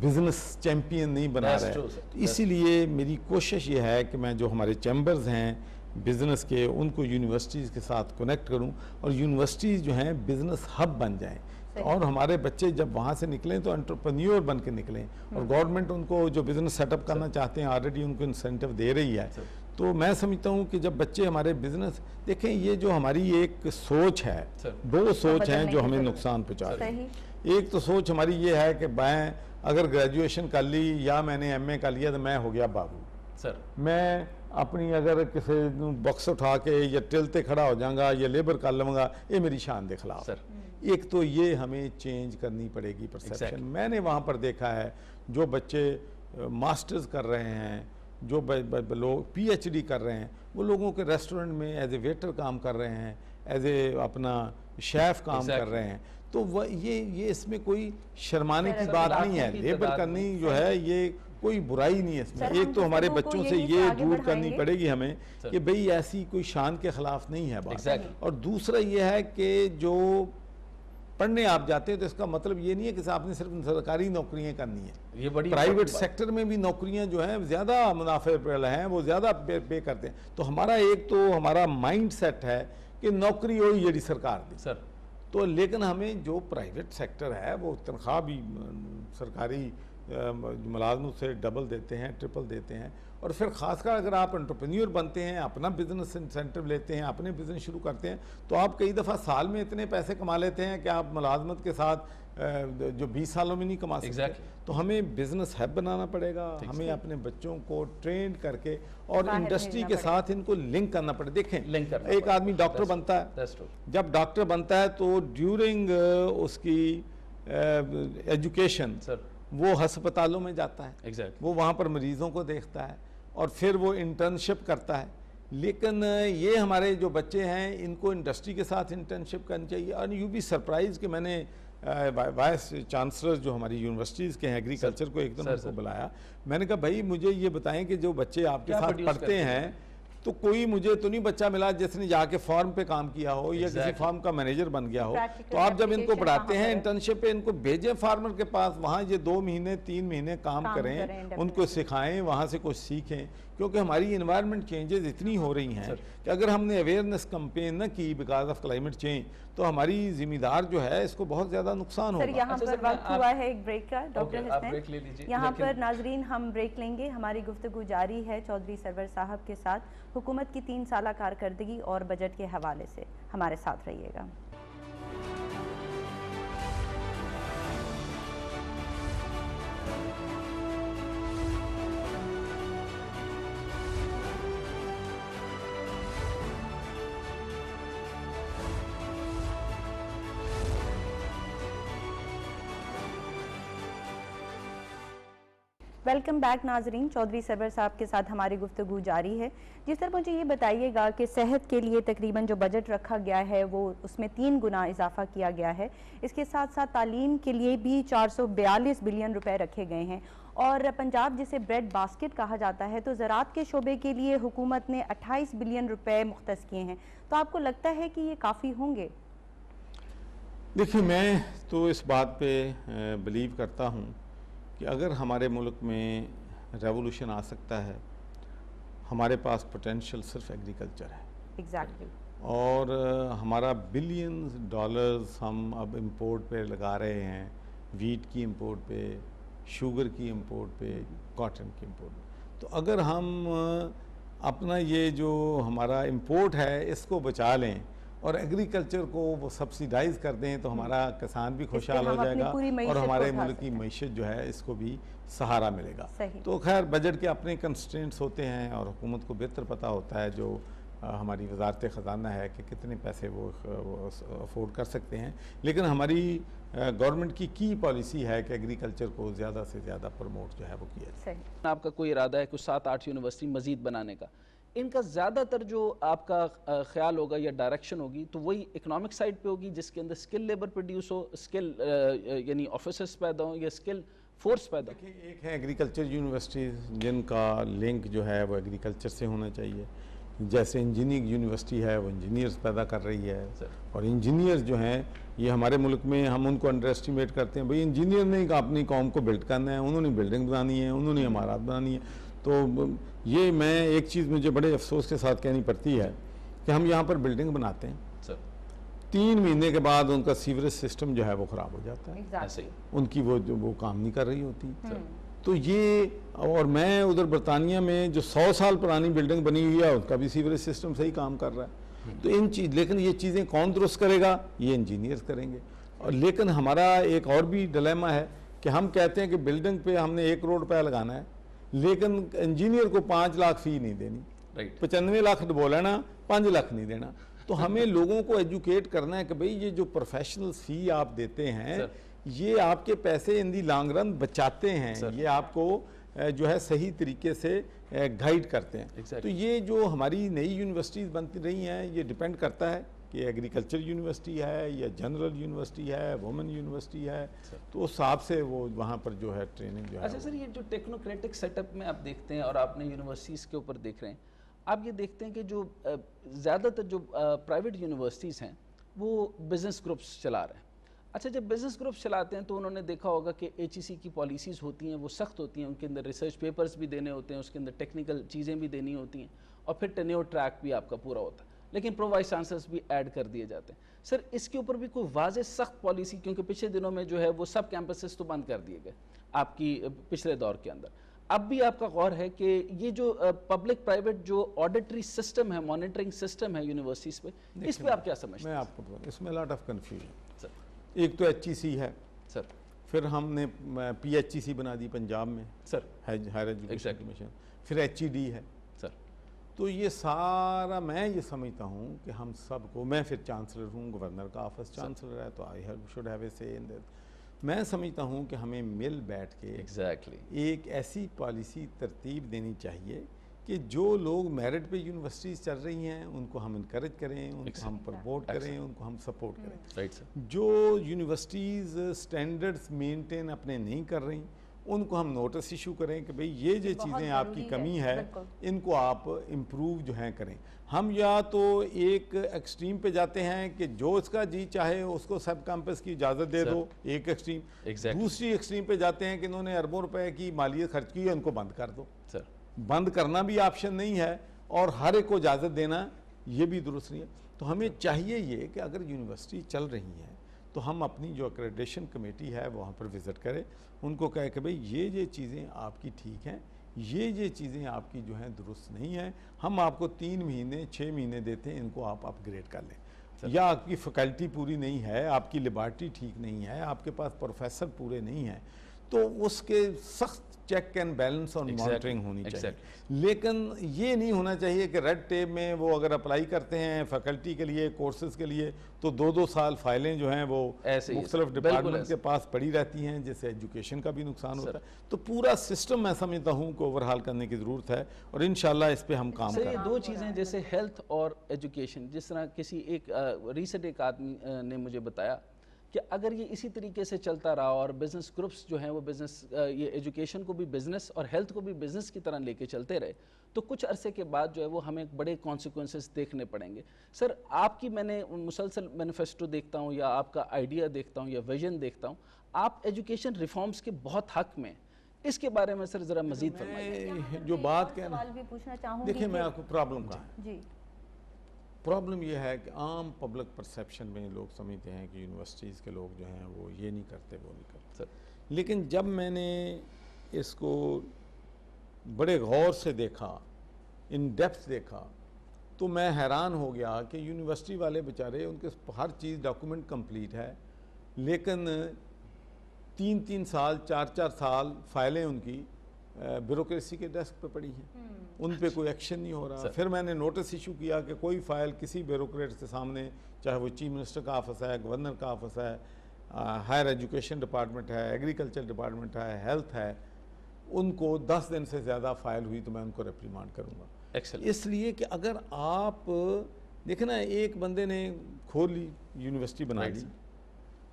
बिजनेस चैम्पियन नहीं बना रहे। तो इसीलिए मेरी कोशिश ये है कि मैं जो हमारे चैम्बर्स हैं बिज़नेस के, उनको यूनिवर्सिटीज़ के साथ कनेक्ट करूं और यूनिवर्सिटीज़ जो हैं बिज़नेस हब बन जाएं और हमारे बच्चे जब वहाँ से निकलें तो एंटरप्रेन्योर बन के निकलें। और गवर्नमेंट उनको जो बिज़नेस सेटअप करना चाहते हैं ऑलरेडी उनको इंसेंटिव दे रही है। तो मैं समझता हूँ कि जब बच्चे हमारे बिजनेस देखें, ये जो हमारी एक सोच है, दो सोच हैं जो हमें नुकसान पहुँचा रही है। एक तो सोच हमारी ये है कि मैं अगर ग्रेजुएशन कर ली या मैंने MA कर लिया तो मैं हो गया बाबू सर, मैं अपनी अगर किसी बॉक्स उठा के या टिलते खड़ा हो जाऊंगा या लेबर कर लूँगा, ये मेरी शान के खिलाफ सर। एक तो ये हमें चेंज करनी पड़ेगी परसेप्शन। मैंने वहाँ पर देखा है जो बच्चे मास्टर्स कर रहे हैं, जो लोग PhD कर रहे हैं, वो लोगों के रेस्टोरेंट में एज ए वेटर काम कर रहे हैं, एज ए अपना शेफ़ काम कर रहे हैं। तो वह ये इसमें कोई शर्माने की बात नहीं है। लेबर करनी जो है ये कोई बुराई नहीं है इसमें। एक तो हमारे बच्चों से ये दूर करनी पड़ेगी हमें कि भाई ऐसी कोई शान के खिलाफ नहीं है बात। और दूसरा ये है कि जो पढ़ने आप जाते हैं तो इसका मतलब ये नहीं है कि आपने सिर्फ सरकारी नौकरियां करनी है, ये बड़ी प्राइवेट सेक्टर में भी नौकरियां जो हैं ज़्यादा मुनाफे वाले हैं, वो ज़्यादा पे करते हैं। तो हमारा एक तो हमारा माइंड सेट है कि नौकरी हो ये सरकार दी सर, तो लेकिन हमें जो प्राइवेट सेक्टर है वो तनख्वाह भी सरकारी मुलाजमों से डबल देते हैं, ट्रिपल देते हैं। और फिर ख़ासकर अगर आप एंटरप्रेन्योर बनते हैं, अपना बिजनेस इंसेंटिव लेते हैं, अपने बिजनेस शुरू करते हैं, तो आप कई दफ़ा साल में इतने पैसे कमा लेते हैं कि आप मुलाजमत के साथ जो 20 सालों में नहीं कमा सकते। तो हमें बिजनेस हब बनाना पड़ेगा, हमें अपने बच्चों को ट्रेन करके और इंडस्ट्री के साथ इनको लिंक करना पड़ेगा। देखें, एक आदमी डॉक्टर बनता है, जब डॉक्टर बनता है तो ड्यूरिंग उसकी एजुकेशन वो अस्पतालों में जाता है, वो वहाँ पर मरीज़ों को देखता है और फिर वो इंटर्नशिप करता है। लेकिन ये हमारे जो बच्चे हैं इनको इंडस्ट्री के साथ इंटर्नशिप करनी चाहिए। और यू बी सरप्राइज कि मैंने वाइस चांसलर जो हमारी यूनिवर्सिटीज़ के हैं एग्रीकल्चर को एकदम उनको बुलाया, मैंने कहा भाई मुझे ये बताएं कि जो बच्चे आपके साथ पढ़ते हैं तो कोई मुझे तो नहीं बच्चा मिला जिसने जाके फार्म पे काम किया हो या किसी फार्म का मैनेजर बन गया हो। तो आप जब इनको पढ़ाते हैं इंटर्नशिप पे, इनको भेजें फार्मर के पास, वहाँ ये 2 महीने 3 महीने काम करें, उनको सिखाएं, वहाँ से कुछ सीखें। क्योंकि हमारी इन्वायरमेंट चेंजेस इतनी हो रही हैं कि अगर हमने अवेयरनेस कैंपेन न की बिकॉज ऑफ क्लाइमेट चेंज तो हमारी जिम्मेदार जो है इसको बहुत ज़्यादा नुकसान होगा। यहाँ पर वक्त हुआ है एक ब्रेक का, डॉक्टर हसन यहाँ पर नाजरीन हम ब्रेक लेंगे। हमारी गुफ्तगू जारी है चौधरी सरवर साहब के साथ हुकूमत की 3 साला कारकर्दगी और बजट के हवाले से। हमारे साथ रहिएगा। वेलकम बैक नाजरीन, चौधरी सरवर साहब के साथ हमारी गुफ्तगू जारी है। जिस तरह मुझे ये बताइएगा कि सेहत के लिए तकरीबन जो बजट रखा गया है वो उसमें 3 गुना इजाफा किया गया है। इसके साथ साथ तालीम के लिए भी 442 बिलियन रुपए रखे गए हैं और पंजाब जिसे ब्रेड बास्केट कहा जाता है, तो ज़राअत के शोबे के लिए हुकूमत ने 28 बिलियन रुपए मुख्तस किए हैं, तो आपको लगता है कि ये काफ़ी होंगे? देखिए, मैं तो इस बात पे बिलीव करता हूँ कि अगर हमारे मुल्क में रेवोल्यूशन आ सकता है, हमारे पास पोटेंशियल सिर्फ एग्रीकल्चर है। एग्जैक्टली। और हमारा बिलियंस डॉलर्स हम अब इंपोर्ट पे लगा रहे हैं, वीट की इंपोर्ट पे, शुगर की इंपोर्ट पे, कॉटन की इंपोर्ट पे। तो अगर हम अपना ये जो हमारा इंपोर्ट है इसको बचा लें और एग्रीकल्चर को वो सब्सिडाइज कर दें, तो हमारा किसान भी खुशहाल हो जाएगा और हमारे मुल्क की मईशत जो है इसको भी सहारा मिलेगा। तो खैर, बजट के अपने कंस्ट्रेंट्स होते हैं और हुकूमत को बेहतर पता होता है, जो हमारी वजारत ख़जाना है, कि कितने पैसे वो अफोर्ड कर सकते हैं। लेकिन हमारी गवर्नमेंट की पॉलिसी है कि एग्रीकल्चर को ज़्यादा से ज़्यादा प्रमोट जो है वो किया जाए। आपका कोई इरादा है कुछ 7-8 यूनिवर्सिटी मज़ीद बनाने का? इनका ज़्यादातर जो आपका ख्याल होगा या डायरेक्शन होगी तो वही इकोनॉमिक साइड पे होगी, जिसके अंदर स्किल लेबर प्रोड्यूस हो, स्किल यानी ऑफिसर्स पैदा हो या स्किल फोर्स पैदा हो? एक है एग्रीकल्चर यूनिवर्सिटीज़ जिनका लिंक जो है वो एग्रीकल्चर से होना चाहिए। जैसे इंजीनियरिंग यूनिवर्सिटी है, वो इंजीनियर्स पैदा कर रही है और इंजीनियर्स जो हैं ये हमारे मुल्क में हम उनको अंडर एस्टिमेट करते हैं। भाई इंजीनियर ने अपनी कौम को बिल्ड करना है, उन्होंने बिल्डिंग बनानी है, उन्होंने इमारत बनानी है। तो ये मैं एक चीज़ मुझे बड़े अफसोस के साथ कहनी पड़ती है कि हम यहाँ पर बिल्डिंग बनाते हैं, 3 महीने के बाद उनका सीवरेज सिस्टम जो है वो ख़राब हो जाता है, उनकी वो काम नहीं कर रही होती। तो ये, और मैं उधर बरतानिया में जो 100 साल पुरानी बिल्डिंग बनी हुई है उसका भी सीवरेज सिस्टम सही काम कर रहा है। तो लेकिन ये चीज़ें कौन दुरुस्त करेगा? ये इंजीनियर्स करेंगे। और लेकिन हमारा एक और भी डिलेमा है कि हम कहते हैं कि बिल्डिंग पे हमने 1 करोड़ रुपया लगाना है, लेकिन इंजीनियर को 5 लाख फ़ी नहीं देनी, 95 लाख डबो लेना, 5 लाख नहीं देना। तो हमें लोगों को एजुकेट करना है कि भाई ये जो प्रोफेशनल फ़ी आप देते हैं ये आपके पैसे इन दी लॉन्ग रन बचाते हैं, ये आपको जो है सही तरीके से गाइड करते हैं। तो ये जो हमारी नई यूनिवर्सिटीज़ बनती रही हैं, ये डिपेंड करता है कि एग्रीकल्चर यूनिवर्सिटी है या जनरल यूनिवर्सिटी है, वुमेन यूनिवर्सिटी है, तो उस हिसाब से वो वहाँ पर जो है ट्रेनिंग जो है। अच्छा सर, ये जो टेक्नोक्रेटिक सेटअप में आप देखते हैं और आपने यूनिवर्सिटीज़ के ऊपर देख रहे हैं, आप ये देखते हैं कि जो ज़्यादातर जो प्राइवेट यूनिवर्सिटीज़ हैं वो बिज़नेस ग्रुप्स चला रहे हैं। अच्छा, जब बिज़नेस ग्रुप्स चलाते हैं तो उन्होंने देखा होगा कि HEC की पॉलिसीज़ होती हैं वो सख्त होती हैं, उनके अंदर रिसर्च पेपर्स भी देने होते हैं, उसके अंदर टेक्निकल चीज़ें भी देनी होती हैं और फिर टेन्योर ट्रैक भी आपका पूरा होता है, लेकिन प्रो वाइस चांसलर्स भी ऐड कर दिए जाते हैं। सर, इसके ऊपर भी कोई वाज़ेह सख्त पॉलिसी, क्योंकि पिछले दिनों में जो है वो सब कैंपसेस तो बंद कर दिए गए आपकी पिछले दौर के अंदर, अब भी आपका गौर है कि ये जो पब्लिक प्राइवेट जो ऑडिटरी सिस्टम है, मॉनिटरिंग सिस्टम है यूनिवर्सिटीज़ पे, इस पर आप क्या समझते हैं? मैं आपको बताऊँ, इसमें लॉट ऑफ कन्फ्यूजन। एक तो HEC है सर, फिर हमने PHEC बना दी पंजाब में सर, हायर एजुकेशन कमीशन, फिर HED है सर। तो ये सारा मैं ये समझता हूँ कि हम सबको, मैं फिर चांसलर हूँ, गवर्नर का ऑफिस चांसलर है, तो आई शुड हैव ए से इन दैट। मैं समझता हूँ कि हमें मिल बैठ के एक ऐसी पॉलिसी तरतीब देनी चाहिए कि जो लोग मेरिट पे यूनिवर्सिटीज़ चल रही हैं उनको हम इनकरेज करें, उनको हम प्रमोट करें, उनको हम सपोर्ट करें। Right sir. जो यूनिवर्सिटीज़ स्टैंडर्ड्स मेंटेन अपने नहीं कर रही उनको हम नोटिस इशू करें कि भाई ये जो चीज़ें आपकी कमी है इनको आप इम्प्रूव जो हैं करें। हम या तो एक एक्सट्रीम पे जाते हैं कि जो इसका जी चाहे उसको सब कैंपस की इजाज़त दे दो, एक एक्सट्रीम। दूसरी एक्सट्रीम पे जाते हैं कि इन्होंने अरबों रुपए की मालियत खर्च की है, उनको बंद कर दो। सर, बंद करना भी ऑप्शन नहीं है और हर एक को इजाज़त देना ये भी दुरुस्त नहीं है। तो हमें चाहिए ये कि अगर यूनिवर्सिटी चल रही है तो हम अपनी जो एक्रेडिटेशन कमेटी है वहाँ पर विज़िट करें, उनको कहे कि भाई ये चीज़ें आपकी ठीक हैं, ये चीज़ें आपकी जो हैं दुरुस्त नहीं हैं, हम आपको 3 महीने 6 महीने देते हैं, इनको आप अपग्रेड कर लें। या आपकी फैकल्टी पूरी नहीं है, आपकी लेबॉरेटरी ठीक नहीं है, आपके पास प्रोफेसर पूरे नहीं हैं, तो उसके सख्त चेक एंड बैलेंस और मॉनिटरिंग होनी चाहिए। लेकिन ये नहीं होना चाहिए कि रेड टेप में वो अगर अप्लाई करते हैं फैकल्टी के लिए, कोर्सेज के लिए, तो 2-2 साल फाइलें जो हैं वो मुख्तलिफ डिपार्टमेंट के पास पड़ी रहती हैं, जिससे एजुकेशन का भी नुकसान होता है। तो पूरा सिस्टम मैं समझता हूँ कि ओवरहाल करने की ज़रूरत है और इंशाल्लाह इस पर हम काम करें। ये 2 चीज़ें जैसे हेल्थ और एजुकेशन, जिस तरह किसी एक रिसेंट एक आदमी ने मुझे बताया कि अगर ये इसी तरीके से चलता रहा और बिजनेस ग्रुप्स जो हैं वो बिजनेस ये एजुकेशन को भी बिजनेस और हेल्थ को भी बिजनेस की तरह लेके चलते रहे, तो कुछ अरसे के बाद जो है वो हमें बड़े कॉन्सिक्वेंसेस देखने पड़ेंगे। सर, आपकी मैंने मुसलसल मैनिफेस्टो देखता हूँ या आपका आइडिया देखता हूँ या विजन देखता हूँ, आप एजुकेशन रिफॉर्म्स के बहुत हक में, इसके बारे में सर जरा मजीद फरमाइए। जो बात कहना, सवाल भी पूछना चाहूंगी। देखिए मैं आपको प्रॉब्लम का जी, प्रॉब्लम यह है कि आम पब्लिक परसेप्शन में लोग समझते हैं कि यूनिवर्सिटीज़ के लोग जो हैं वो ये नहीं करते, वो नहीं करते सर। लेकिन जब मैंने इसको बड़े गौर से देखा, इन डेप्थ देखा, तो मैं हैरान हो गया कि यूनिवर्सिटी वाले बेचारे, उनके हर चीज़ डॉक्यूमेंट कंप्लीट है, लेकिन 3-3 साल 4-4 साल फाइलें उनकी ब्यूरोक्रेसी के डेस्क पे पड़ी हैं, उन पे कोई एक्शन नहीं हो रहा। फिर मैंने नोटिस इशू किया कि कोई फाइल किसी ब्यूरोक्रेट के सामने, चाहे वो चीफ मिनिस्टर का ऑफिस है, गवर्नर का ऑफिस है, हायर एजुकेशन डिपार्टमेंट है, एग्रीकल्चर डिपार्टमेंट है, हेल्थ है, उनको 10 दिन से ज़्यादा फाइल हुई तो मैं उनको रिप्रीमांड करूँगा। इसलिए कि अगर आप देखें ना, एक बंदे ने खोल ली यूनिवर्सिटी बना ली,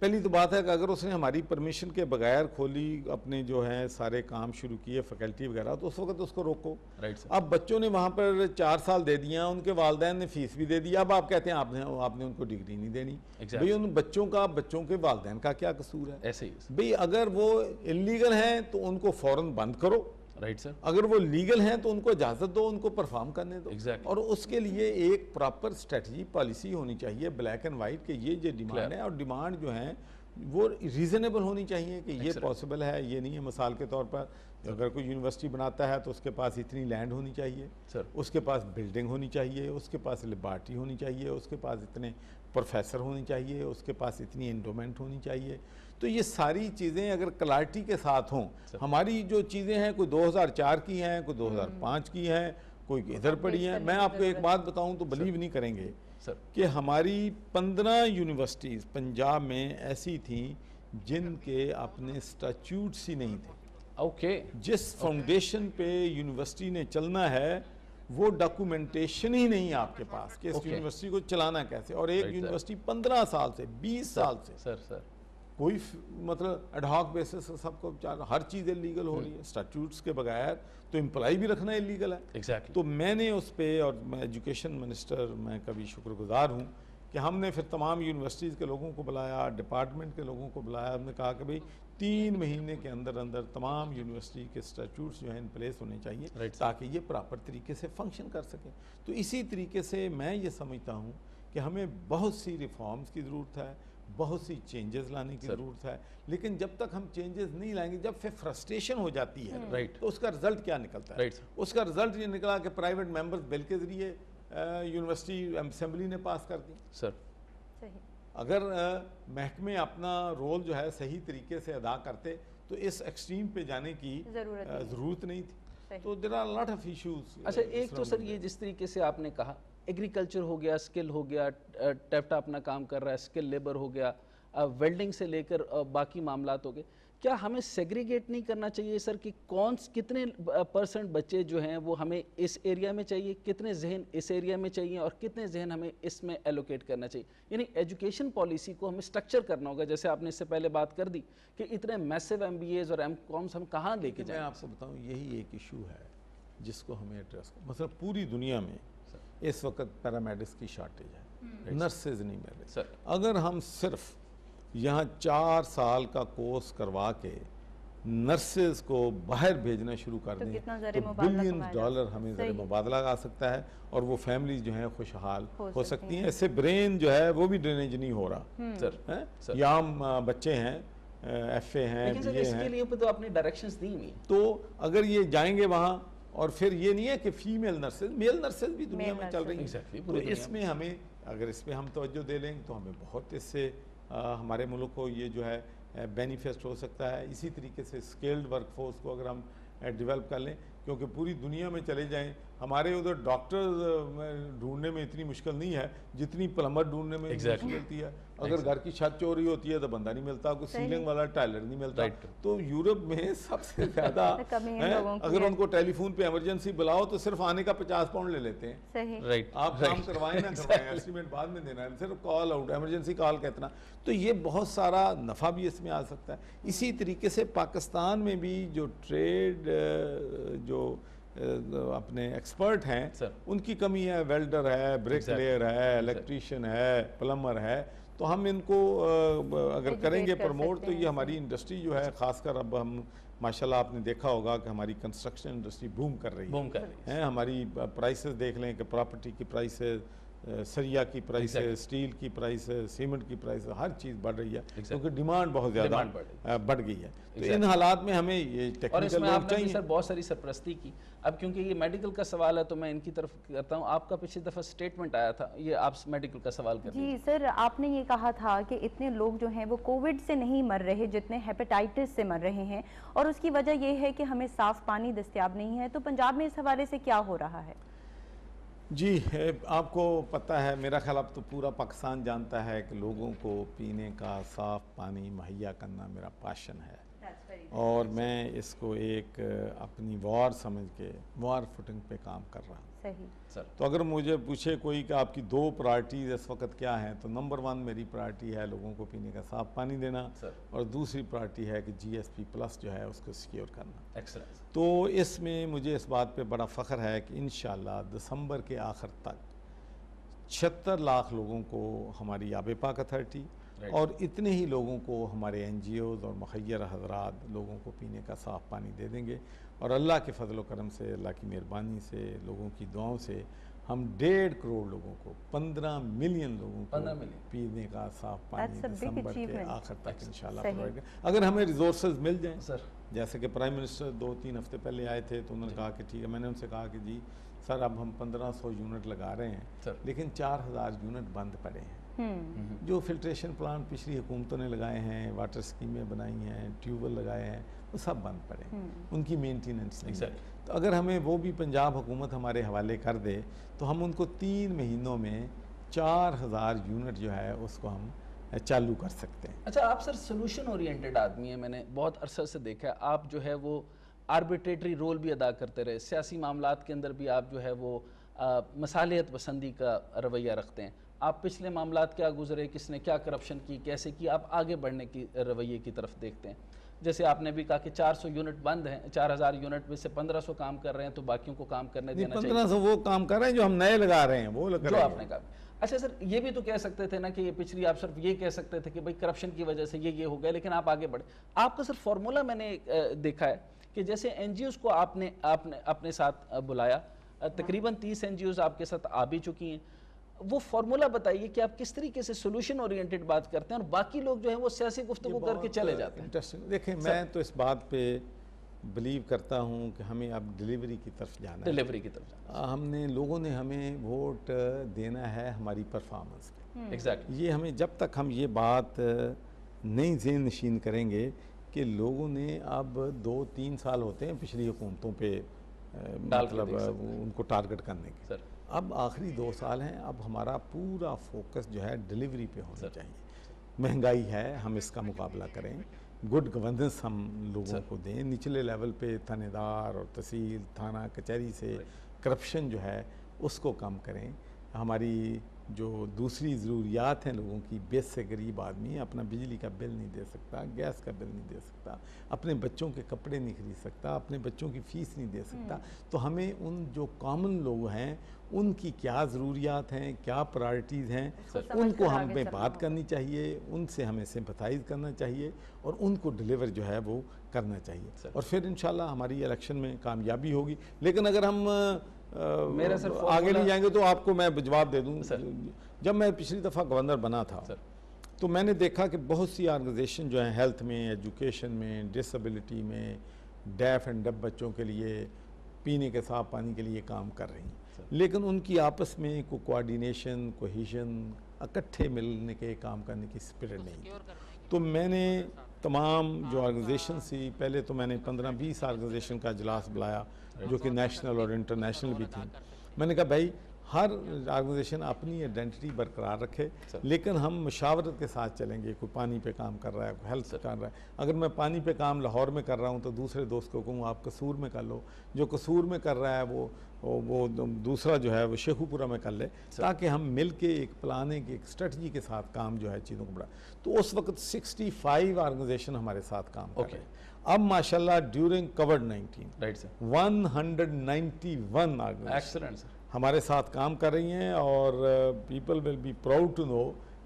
पहली तो बात है कि अगर उसने हमारी परमिशन के बगैर खोली, अपने जो है सारे काम शुरू किए, फैकल्टी वगैरह, तो उस वक्त उसको रोको। अब बच्चों ने वहाँ पर 4 साल दे दिया, उनके वालिदैन ने फीस भी दे दिया, अब आप कहते हैं आपने उनको डिग्री नहीं देनी। भाई उन बच्चों के वालिदैन का क्या कसूर है? ऐसे ही भाई अगर वो इलीगल हैं तो उनको फौरन बंद करो, राइट सर। अगर वो लीगल हैं तो उनको इजाज़त दो, उनको परफॉर्म करने दो। Exactly. और उसके लिए एक प्रॉपर स्ट्रेटजी पॉलिसी होनी चाहिए, ब्लैक एंड वाइट, कि ये जो डिमांड है, और डिमांड जो है वो रीज़नेबल होनी चाहिए कि ये पॉसिबल है, ये नहीं है। मिसाल के तौर पर अगर कोई यूनिवर्सिटी बनाता है तो उसके पास इतनी लैंड होनी चाहिए सर, उसके पास बिल्डिंग होनी चाहिए, उसके पास लेबॉरेटरी होनी चाहिए, उसके पास इतने प्रोफेसर होनी चाहिए, उसके पास इतनी एंडोमेंट होनी चाहिए। तो ये सारी चीज़ें अगर क्लैरिटी के साथ हों, हमारी जो चीज़ें हैं कोई 2004 की हैं, कोई 2005 की हैं, कोई इधर पड़ी हैं। मैं आपको एक बात बताऊं तो बिलीव नहीं करेंगे सर कि हमारी 15 यूनिवर्सिटीज़ पंजाब में ऐसी थी जिनके अपने स्टैट्यूट्स ही नहीं थे। ओके। जिस फाउंडेशन पे यूनिवर्सिटी ने चलना है वो डॉक्यूमेंटेशन ही नहीं है आपके पास कि इस यूनिवर्सिटी को चलाना कैसे। और एक यूनिवर्सिटी 15 साल से 20 साल से सर कोई मतलब एडहॉक बेसिस से सबको हर चीज़ इलीगल हो रही है, स्टैट्यूट्स के बगैर तो एम्प्लॉय भी रखना इलीगल है। एग्जैक्टली। तो मैंने उस पर, और मैं एजुकेशन मिनिस्टर, मैं कभी शुक्रगुजार हूँ कि हमने फिर तमाम यूनिवर्सिटीज़ के लोगों को बुलाया, डिपार्टमेंट के लोगों को बुलाया, हमने कहा कि भाई 3 महीने के अंदर अंदर तमाम यूनिवर्सिटी के स्टैट्यूट्स जो हैं इन प्लेस होने चाहिए ताकि ये प्रॉपर तरीके से फंक्शन कर सकें। तो इसी तरीके से मैं ये समझता हूँ कि हमें बहुत सी रिफॉर्म्स की ज़रूरत है, बहुत सी चेंजेस लाने की ज़रूरत है, लेकिन जब तक हम चेंजेस नहीं लाएंगे, जब फिर फ्रस्ट्रेशन हो जाती है तो उसका रिजल्ट क्या निकलता है? उसका रिजल्ट ये निकला कि प्राइवेट मेंबर्स बिल के ज़रिए यूनिवर्सिटी असेंबली ने पास कर दी। सर सही। अगर महकमे अपना रोल जो है सही तरीके से अदा करते तो इस एक्सट्रीम पे जाने की ज़रूरत नहीं थी। तो there are lot of issues. अच्छा, एक तो सर ये जिस तरीके से आपने कहा, एग्रीकल्चर हो गया, स्किल हो गया, टेफ्टा अपना काम कर रहा है, स्किल लेबर हो गया, वेल्डिंग से लेकर बाकी मामलात हो गए, क्या हमें सेग्रीगेट नहीं करना चाहिए सर कि कितने % बच्चे जो हैं वो हमें इस एरिया में चाहिए, कितने जहन इस एरिया में चाहिए और कितने जहन हमें इसमें एलोकेट करना चाहिए? यानी एजुकेशन पॉलिसी को हमें स्ट्रक्चर करना होगा। जैसे आपने इससे पहले बात कर दी कि इतने मैसिव MBAs और MCOMs हम कहाँ लेके जाएं? मैं आपको बताऊँ, यही एक इशू है जिसको हमें एड्रेस, मतलब पूरी दुनिया में इस वक्त पैरामेडिक्स की शॉर्टेज है, नर्सेज नहीं मिल रहे। अगर हम सिर्फ यहाँ 4 साल का कोर्स करवा के नर्सेज को बाहर भेजना शुरू कर दें तो $billions हमें ज़र मुबादला आ सकता है और वो फैमिली जो है खुशहाल हो सकती हैं। इससे ब्रेन जो है वो भी ड्रेनेज नहीं हो रहा। सर यहाँ बच्चे हैं, FA हैं, BA हैं, इसके लिए तो आपने डायरेक्शंस दी हुई, तो अगर ये जाएंगे वहाँ, और फिर ये नहीं है कि फीमेल नर्सेज, मेल नर्सेज भी दुनिया में चल रही हैं। तो इसमें हमें, अगर इसमें हम तवज्जो दे लेंगे तो हमें बहुत इससे हमारे मुल्क को ये जो है बेनिफिट हो सकता है। इसी तरीके से स्किल्ड वर्कफोर्स को अगर हम डेवलप कर लें, क्योंकि पूरी दुनिया में चले जाएं, हमारे उधर डॉक्टर ढूंढने में इतनी मुश्किल नहीं है जितनी प्लम्बर ढूंढने में मुश्किल मिलती है। अगर घर की छत चोरी होती है तो बंदा नहीं मिलता, कोई सीलिंग वाला टाइलर नहीं मिलता। तो यूरोप में सबसे ज्यादा अगर उनको टेलीफोन पे इमरजेंसी बुलाओ तो सिर्फ आने का 50 पाउंड ले लेते हैं। आप काम करवाएं ना करवाएं, एस्टीमेट बाद में देना है, सिर्फ कॉल आउट, इमरजेंसी कॉल का इतना। तो ये बहुत सारा नफ़ा भी इसमें आ सकता है। इसी तरीके से पाकिस्तान में भी जो ट्रेड जो अपने एक्सपर्ट हैं उनकी कमी है, वेल्डर है, ब्रिकलेयर है, इलेक्ट्रीशियन है, प्लम्बर है। तो हम इनको अगर करेंगे प्रमोट तो ये हमारी इंडस्ट्री जो है, खासकर अब हम माशाल्लाह आपने देखा होगा कि हमारी कंस्ट्रक्शन इंडस्ट्री बूम कर रही है। हमारी प्राइसेस देख लें कि प्रॉपर्टी की प्राइसेस, सरिया की प्राइसेस, स्टील की प्राइसेस, सीमेंट की प्राइसेस, हर चीज़ बढ़ रही है क्योंकि डिमांड बहुत ज़्यादा बढ़ गई है। तो इन हालात में हमें ये टेक्निकल लोग चाहिए। सर बहुत सारी सरप्रस्ती की, अब क्योंकि ये मेडिकल का सवाल है तो मैं इनकी तरफ करता हूँ। आपका पिछली दफ़ा स्टेटमेंट आया था, ये आप मेडिकल का सवाल कर जी सर, आपने ये कहा था कि इतने लोग जो हैं वो कोविड से नहीं मर रहे जितने हेपेटाइटिस से मर रहे हैं, और उसकी वजह ये है कि हमें साफ़ पानी दस्तयाब नहीं है। तो पंजाब में इस हवाले से क्या हो रहा है? जी, आपको पता है, मेरा ख्याल अब तो पूरा पाकिस्तान जानता है कि लोगों को पीने का साफ़ पानी मुहैया करना मेरा पैशन है, और मैं इसको एक अपनी वॉर समझ के वॉर फुटिंग पे काम कर रहा हूँ। सही सर। तो अगर मुझे पूछे कोई कि आपकी 2 प्रायोरिटीज़ इस वक्त क्या हैं, तो नंबर 1 मेरी प्रायोरिटी है लोगों को पीने का साफ़ पानी देना, और दूसरी प्रायोरिटी है कि GSP प्लस जो है उसको सिक्योर करना। एक्सीलेंस। तो इसमें मुझे इस बात पे बड़ा फ़ख्र है कि इंशाल्लाह दिसंबर के आखिर तक 76 लाख लोगों को हमारी आब पाक अथॉरिटी और इतने ही लोगों को हमारे NGOs और मुखय्यर हज़रात लोगों को पीने का साफ़ पानी दे देंगे। और अल्लाह के फजल करम से, अल्लाह की मेहरबानी से, लोगों की दुआओं से हम 1.5 करोड़ लोगों को, 15 मिलियन लोगों को पीने का साफ़ पानी दिसंबर के आखिर तक इंशाल्लाह प्रोवाइड करें, अगर हमें रिसोर्सेज मिल जाएं। सर जैसे कि प्राइम मिनिस्टर 2-3 हफ्ते पहले आए थे तो उन्होंने कहा कि ठीक है, मैंने उनसे कहा कि जी सर अब हम 1500 यूनिट लगा रहे हैं, लेकिन 4000 यूनिट बंद पड़े हैं। जो फिल्ट्रेशन प्लांट पिछली हुकूमतों ने लगाए हैं, वाटर स्कीमें बनाई हैं, ट्यूबवेल लगाए हैं, वो सब बंद पड़े, उनकी मेंटेनेंस नहीं है। तो अगर हमें वो भी पंजाब हुकूमत हमारे हवाले कर दे तो हम उनको 3 महीनों में 4000 यूनिट जो है उसको हम चालू कर सकते हैं। अच्छा, आप सर सोल्यूशन ओरिएंटेड आदमी हैं, मैंने बहुत अरसे से देखा है। आप जो है वो आर्बिट्रेटरी रोल भी अदा करते रहे, सियासी मामलात के अंदर भी आप जो है वो मसालियत पसंदी का रवैया रखते हैं। आप पिछले मामलात क्या गुजरे, किसने क्या करप्शन की, कैसे की, आप आगे बढ़ने की रवैये की तरफ देखते हैं। जैसे आपने भी कहा कि 400 यूनिट बंद हैं, 4000 यूनिट में से 1500 काम कर रहे हैं, तो बाकियों को काम करने देना चाहिए। 1500 वो काम कर रहे हैं जो हम नए लगा रहे हैं, वो लगा जो आपने कहा। अच्छा सर, ये भी तो कह सकते थे ना कि ये पिछली, आप सिर्फ ये कह सकते थे कि भाई करप्शन की वजह से ये हो गया, लेकिन आप आगे बढ़े। आपका सर फॉर्मूला मैंने देखा है कि जैसे NGOs को आपने अपने साथ बुलाया, तकरीबन 30 NGOs आपके साथ आ भी चुकी हैं। वो फॉर्मूला बताइए कि आप किस तरीके से सोल्यूशन ओरिएंटेड बात करते हैं और बाकी लोग जो है वो सियासी गुफ्तगू करके चले जाते हैं। इंटरेस्टिंग। देखिए, मैं तो इस बात पे बिलीव करता हूँ कि हमें अब डिलीवरी की तरफ जाना है। डिलीवरी की तरफ जाना हमने, लोगों ने हमें वोट देना है हमारी परफॉर्मेंस पे। एग्जैक्टली। ये हमें, जब तक हम ये बात नहीं ज़हन नशीन करेंगे कि लोगों ने अब 2-3 साल होते हैं पिछली हुकूमतों पे मतलब उनको टारगेट करने के, सर अब आखिरी 2 साल हैं, अब हमारा पूरा फोकस जो है डिलीवरी पे होना चाहिए। महंगाई है, हम इसका मुकाबला करें, गुड गवर्नेंस हम लोगों को दें, निचले लेवल पे थानेदार और तहसील, थाना, कचहरी से करप्शन जो है उसको कम करें। हमारी जो दूसरी ज़रूरियात हैं लोगों की, बेस से गरीब आदमी अपना बिजली का बिल नहीं दे सकता, गैस का बिल नहीं दे सकता, अपने बच्चों के कपड़े नहीं खरीद सकता, अपने बच्चों की फ़ीस नहीं दे सकता। तो हमें उन जो कॉमन लोग हैं उनकी क्या ज़रूरियात हैं, क्या प्रायोरिटीज़ हैं, उनको हमें बात करनी चाहिए, उनसे हमें सिंपथाइज़ करना चाहिए और उनको डिलीवर जो है वो करना चाहिए, और फिर इंशाल्लाह हमारी इलेक्शन में कामयाबी होगी। लेकिन अगर हम मेरा सर आगे नहीं जाएंगे तो आपको मैं जवाब दे दूँ। जब मैं पिछली दफ़ा गवर्नर बना था तो मैंने देखा कि बहुत सी ऑर्गेनाइजेशन जो हैं हेल्थ में, एजुकेशन में, डिसेबिलिटी में, डेफ एंड डफ बच्चों के लिए पीने के साफ पानी के लिए काम कर रही हैं, लेकिन उनकी आपस में कोई कोऑर्डिनेशन, कोहेजन, इकट्ठे मिलने के काम करने की स्पिरिट नहीं। तो मैंने तमाम जो ऑर्गेनाइजेशन थी, पहले तो मैंने 15-20 ऑर्गेनाइजेशन का इजलास बुलाया जो कि नेशनल और इंटरनेशनल भी थी। मैंने कहा भाई हर ऑर्गेनाइजेशन अपनी आइडेंटिटी बरकरार रखे, लेकिन हम मुशावरत के साथ चलेंगे। कोई पानी पे काम कर रहा है, कोई हेल्थ कर रहा है, अगर मैं पानी पे काम लाहौर में कर रहा हूँ तो दूसरे दोस्त को कहूँ आप कसूर में कर लो, जो कसूर में कर रहा है वो दूसरा जो है वो शेखुपुरा में कर ले, ताकि हम मिल के एक प्लानिंग एक स्ट्रेटजी के साथ काम जो है चीज़ों को बढ़ा। तो उस वक्त 65 ऑर्गेनाइजेशन हमारे साथ काम कर रहे हैं। अब माशाल्लाह ड्यूरिंग कोविड-19 right sir 191 organisation excellent sir हमारे साथ काम कर रही हैं, और people will be proud to know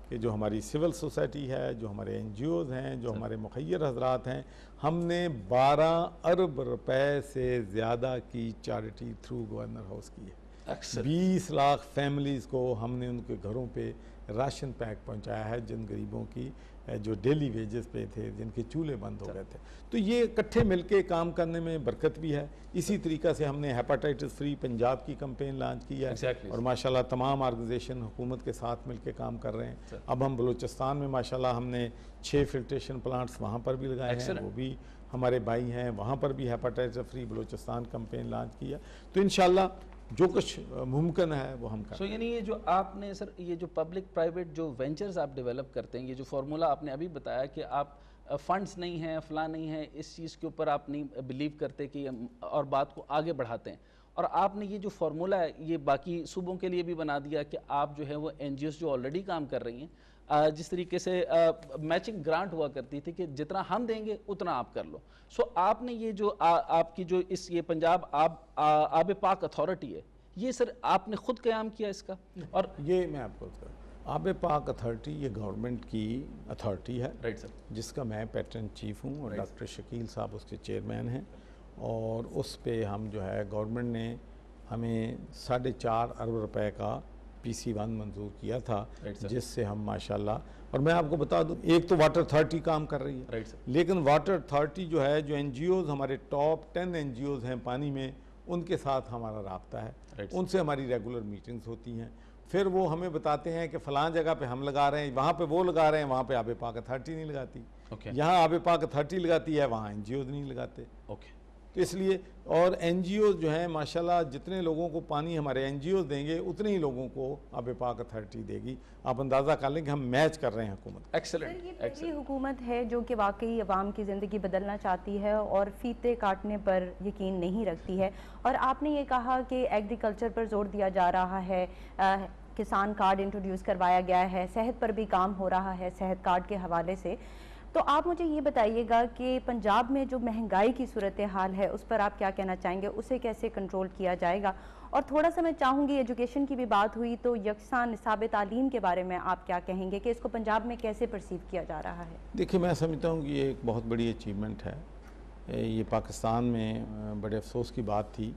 कि जो हमारी सिविल सोसाइटी है, जो हमारे NGOs हैं, जो हमारे मुखैर हजरात हैं, हमने 12 अरब रुपए से ज़्यादा की चैरिटी थ्रू गवर्नर हाउस की है। 20 लाख फैमिलीज़ को हमने उनके घरों पे राशन पैक पहुंचाया है, जिन गरीबों की जो डेली वेजेस पे थे, जिनके चूल्हे बंद हो गए थे। तो ये इकट्ठे मिलके काम करने में बरकत भी है। इसी तरीक़ा से हमने हेपेटाइटिस फ्री पंजाब की कैंपेन लॉन्च की है और माशाल्लाह तमाम ऑर्गेनाइजेशन हुकूमत के साथ मिलके काम कर रहे हैं। अब हम बलूचिस्तान में माशाल्लाह हमने 6 फिल्ट्रेशन प्लांट्स वहाँ पर भी लगाए हैं, वो भी हमारे भाई हैं, वहाँ पर भी hepatitis free Balochistan campaign launch किया। तो इंशाल्लाह जो कुछ मुमकिन है वो हम करें। यानी ये जो आपने सर ये जो पब्लिक प्राइवेट जो वेंचर्स आप डेवलप करते हैं, ये जो फार्मूला आपने अभी बताया कि आप फंड्स नहीं हैं, फलां नहीं है, इस चीज़ के ऊपर आप नहीं बिलीव करते कि और बात को आगे बढ़ाते हैं, और आपने ये जो फार्मूला है ये बाकी सूबों के लिए भी बना दिया कि आप जो है वो NGOs जो ऑलरेडी काम कर रही हैं, जिस तरीके से मैचिंग ग्रांट हुआ करती थी कि जितना हम देंगे उतना आप कर लो। सो आपने ये जो आपकी जो ये पंजाब आब पाक अथॉरिटी है, ये सर आपने खुद क़याम किया इसका? और ये मैं आपको आब पाक अथॉरिटी ये गवर्नमेंट की अथॉरिटी है, राइट सर, जिसका मैं पैटर्न चीफ हूँ और डॉक्टर शकील साहब उसके चेयरमैन हैं। और उस पे हम जो है गवर्नमेंट ने हमें 4.5 अरब रुपए का PC1 मंजूर किया था, जिससे हम माशाल्लाह, और मैं आपको बता दूं एक तो वाटर अथॉरिटी काम कर रही है, लेकिन वाटर अथॉरिटी जो है जो NGOs हमारे टॉप 10 NGOs हैं पानी में, उनके साथ हमारा राब्ता है, उनसे हमारी रेगुलर मीटिंग्स होती हैं। फिर वो हमें बताते हैं कि फ़लाँ जगह पे हम लगा रहे हैं, वहाँ पे वो लगा रहे हैं, वहाँ पे आब पाक अथॉरिटी नहीं लगाती, यहाँ आब पाक अथॉरिटी लगाती है, वहाँ NGOs नहीं लगाते। तो इसलिए और NGOs जो हैं माशाल्लाह जितने लोगों को पानी हमारे NGOs देंगे उतने ही लोगों को आब पाक अथॉरिटी देगी। आप अंदाज़ा कर लें कि हम मैच कर रहे हैं हुकूमत। एक्सेलेंट। ये पहली हुकूमत है जो कि वाकई अवाम की ज़िंदगी बदलना चाहती है और फीते काटने पर यकीन नहीं रखती है। और आपने ये कहा कि एग्रीकल्चर पर जोर दिया जा रहा है, किसान कार्ड इंट्रोड्यूस करवाया गया है, सेहत पर भी काम हो रहा है सेहत कार्ड के हवाले से। तो आप मुझे ये बताइएगा कि पंजाब में जो महंगाई की सूरत हाल है उस पर आप क्या कहना चाहेंगे, उसे कैसे कंट्रोल किया जाएगा? और थोड़ा सा मैं चाहूँगी एजुकेशन की भी बात हुई तो यकसान निसाब तालीम के बारे में आप क्या कहेंगे कि इसको पंजाब में कैसे परसीव किया जा रहा है? देखिए मैं समझता हूँ कि ये एक बहुत बड़ी अचीवमेंट है। ये पाकिस्तान में बड़े अफसोस की बात थी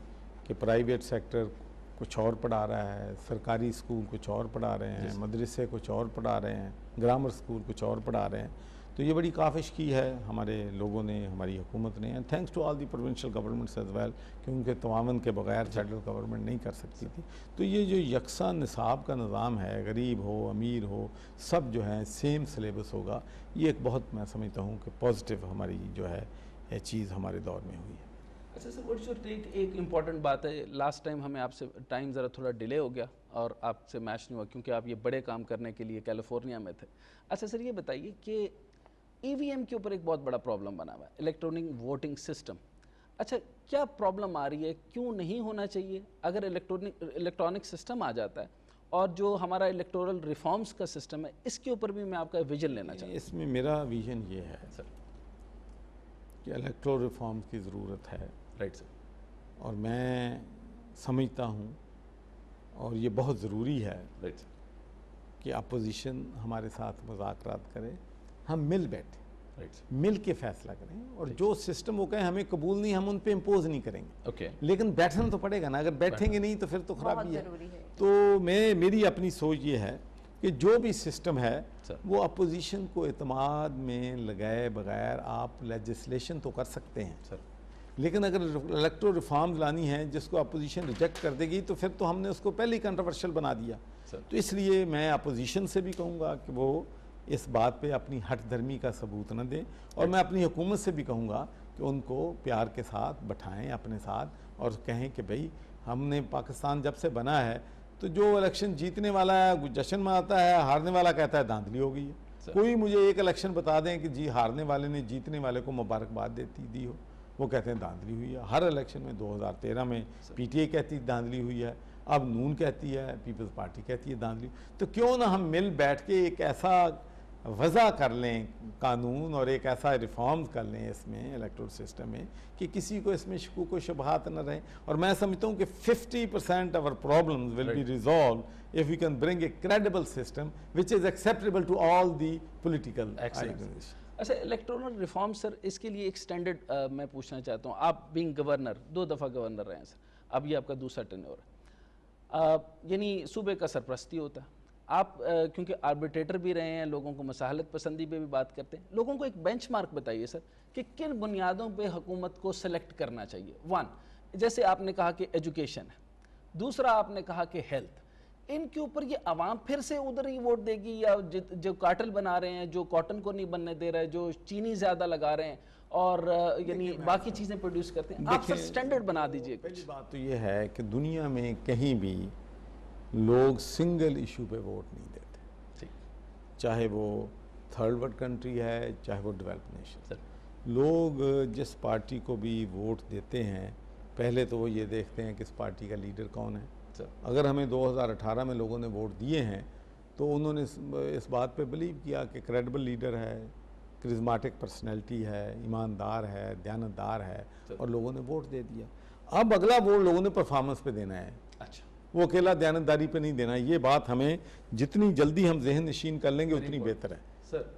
कि प्राइवेट सेक्टर कुछ और पढ़ा रहा है, सरकारी स्कूल कुछ और पढ़ा रहे हैं, मदरसे कुछ और पढ़ा रहे हैं, ग्रामर स्कूल कुछ और पढ़ा रहे हैं। तो ये बड़ी काविश की है हमारे लोगों ने, हमारी हुकूमत ने, and thanks to all the provincial governments as well, क्योंकि तवावन के बगैर फेडरल गवर्नमेंट नहीं कर सकती थी। तो ये जो यकसा निसाब का निज़ाम है, गरीब हो अमीर हो सब जो है सेम सिलेबस होगा, ये एक बहुत मैं समझता हूँ कि पॉजिटिव हमारी जो है चीज़ हमारे दौर में हुई है। अच्छा सर, व्हाट्स योर टेक? एक इम्पॉर्टेंट बात है, लास्ट टाइम हमें आपसे टाइम ज़रा थोड़ा डिले हो गया और आपसे मैच नहीं हुआ क्योंकि आप ये बड़े काम करने के लिए कैलिफोर्निया में थे। अच्छा सर, ये बताइए कि EVM के ऊपर एक बहुत बड़ा प्रॉब्लम बना हुआ है, इलेक्ट्रॉनिक वोटिंग सिस्टम। अच्छा, क्या प्रॉब्लम आ रही है, क्यों नहीं होना चाहिए? अगर इलेक्ट्रॉनिक सिस्टम आ जाता है और जो हमारा इलेक्टोरल रिफॉर्म्स का सिस्टम है, इसके ऊपर भी मैं आपका विजन लेना चाहूँगा। इसमें मेरा विजन ये है सर कि इलेक्टोरल रिफॉर्म्स की ज़रूरत है, राइट सर, और मैं समझता हूँ और ये बहुत ज़रूरी है, राइट सर, कि अपोजिशन हमारे साथ मुज़ाकरात करे, हम मिल बैठे, राइट सर, मिल के फैसला करें, और जो सिस्टम वो कहें हमें कबूल नहीं, हम उन पे इम्पोज नहीं करेंगे। ओके, लेकिन बैठना तो पड़ेगा ना, अगर बैठेंगे नहीं तो फिर तो खराबी है। तो मेरी अपनी सोच ये है कि जो भी सिस्टम है वो अपोजिशन को एतमाद में लगाए बगैर आप लेजिस्लेशन तो कर सकते हैं सर, लेकिन अगर इलेक्टोरल रिफॉर्म्स लानी है जिसको अपोजिशन रिजेक्ट कर देगी तो फिर तो हमने उसको पहले ही कंट्रोवर्शियल बना दिया। तो इसलिए मैं अपोजिशन से भी कहूँगा कि वो इस बात पे अपनी हठधर्मी का सबूत न दें। और मैं अपनी हुकूमत से भी कहूँगा कि उनको प्यार के साथ बैठाएं अपने साथ और कहें कि भाई हमने पाकिस्तान जब से बना है तो जो इलेक्शन जीतने वाला है जश्न मनाता है, हारने वाला कहता है धांधली हो गई है। कोई मुझे एक इलेक्शन बता दें कि जी हारने वाले ने जीतने वाले को मुबारकबाद दी हो, वो कहते हैं धांधली हुई है। हर इलेक्शन में 2013 में पीटीआई कहती धांधली हुई है, अब नून कहती है, पीपल्स पार्टी कहती है धांधली। तो क्यों ना हम मिल बैठ के एक ऐसा वज़ा कर लें कानून और एक ऐसा रिफॉर्म कर लें इसमें इलेक्टोरल सिस्टम में कि किसी को इसमें शकूक व शुबहात न रहें। और मैं समझता हूँ कि 50% our problems will be resolved if we can bring a credible system which is acceptable to all the political organizations. अच्छा, इलेक्टोरल रिफॉर्म सर, इसके लिए एक स्टैंडर्ड मैं पूछना चाहता हूँ। आप बीइंग गवर्नर, 2 दफ़ा गवर्नर रहे हैं सर, अब ये आपका दूसरा टेन्योर है, यानी सूबे का सरपरस्ती होता है आप, क्योंकि आर्बिट्रेटर भी रहे हैं, लोगों को मसाहलत पसंदी पे भी बात करते हैं। लोगों को एक बेंचमार्क बताइए सर कि किन बुनियादों पे हुकूमत को सेलेक्ट करना चाहिए। 1, जैसे आपने कहा कि एजुकेशन है, दूसरा आपने कहा कि हेल्थ, इनके ऊपर ये आवाम फिर से उधर ही वोट देगी, या जो कार्टेल बना रहे हैं, जो कॉटन को नहीं बनने दे रहे, जो चीनी ज़्यादा लगा रहे हैं और यानी बाकी चीज़ें प्रोड्यूस करते हैं, आप सर स्टैंडर्ड बना दीजिए। पहली बात तो ये है कि दुनिया में कहीं भी लोग सिंगल इशू पे वोट नहीं देते, चाहे वो थर्ड वर्ल्ड कंट्री है, चाहे वो डेवलप नेशन। लोग जिस पार्टी को भी वोट देते हैं पहले तो वो ये देखते हैं कि इस पार्टी का लीडर कौन है। अगर हमें 2018 में लोगों ने वोट दिए हैं तो उन्होंने इस बात पे बिलीव किया कि क्रेडिबल लीडर है, करिश्मेटिक पर्सनैलिटी है, ईमानदार है, दयानतदार है, और लोगों ने वोट दे दिया। अब अगला वोट लोगों ने परफॉर्मेंस पे देना है। अच्छा, वो अकेला दयानतदारी पे नहीं देना। ये बात हमें जितनी जल्दी हम जहन नशीन कर लेंगे उतनी बेहतर है। सर,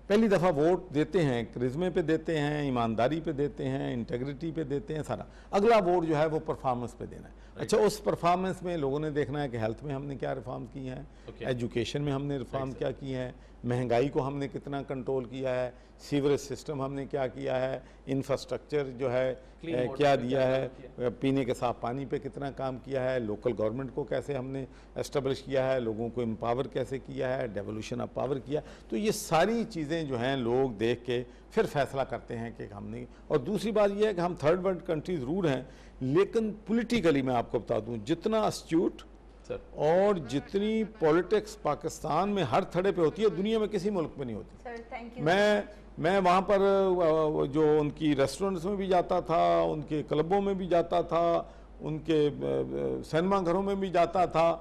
पहली दफ़ा वोट देते हैं, करिश्मे पे देते हैं, ईमानदारी पे देते हैं, इंटेग्रिटी पे देते हैं, सारा। अगला वोट जो है वो परफॉर्मेंस पे देना है। अच्छा, उस परफॉर्मेंस में लोगों ने देखना है कि हेल्थ में हमने क्या रिफॉर्म किए हैं, एजुकेशन में हमने रिफॉर्म क्या किए हैं, महंगाई को हमने कितना कंट्रोल किया है, सीवरेज सिस्टम हमने क्या किया है, इंफ्रास्ट्रक्चर जो है क्या दिया है, पीने के साफ पानी पे कितना काम किया है, लोकल गवर्नमेंट को कैसे हमने एस्टेब्लिश किया है, लोगों को एम्पावर कैसे किया है, डेवोल्यूशन ऑफ पावर किया। तो ये सारी चीज़ें जो हैं लोग देख के फिर फैसला करते हैं कि हमने। और दूसरी बात यह है कि हम थर्ड वर्ल्ड कंट्री ज़रूर हैं, लेकिन पॉलिटिकली मैं आपको बता दूं जितना अस्ट्यूट और जितनी पॉलिटिक्स पाकिस्तान में हर थड़े पे होती है दुनिया में किसी मुल्क में नहीं होती। मैं वहाँ पर जो उनकी रेस्टोरेंट्स में भी जाता था, उनके क्लबों में भी जाता था, उनके सिनेमा घरों में भी जाता था,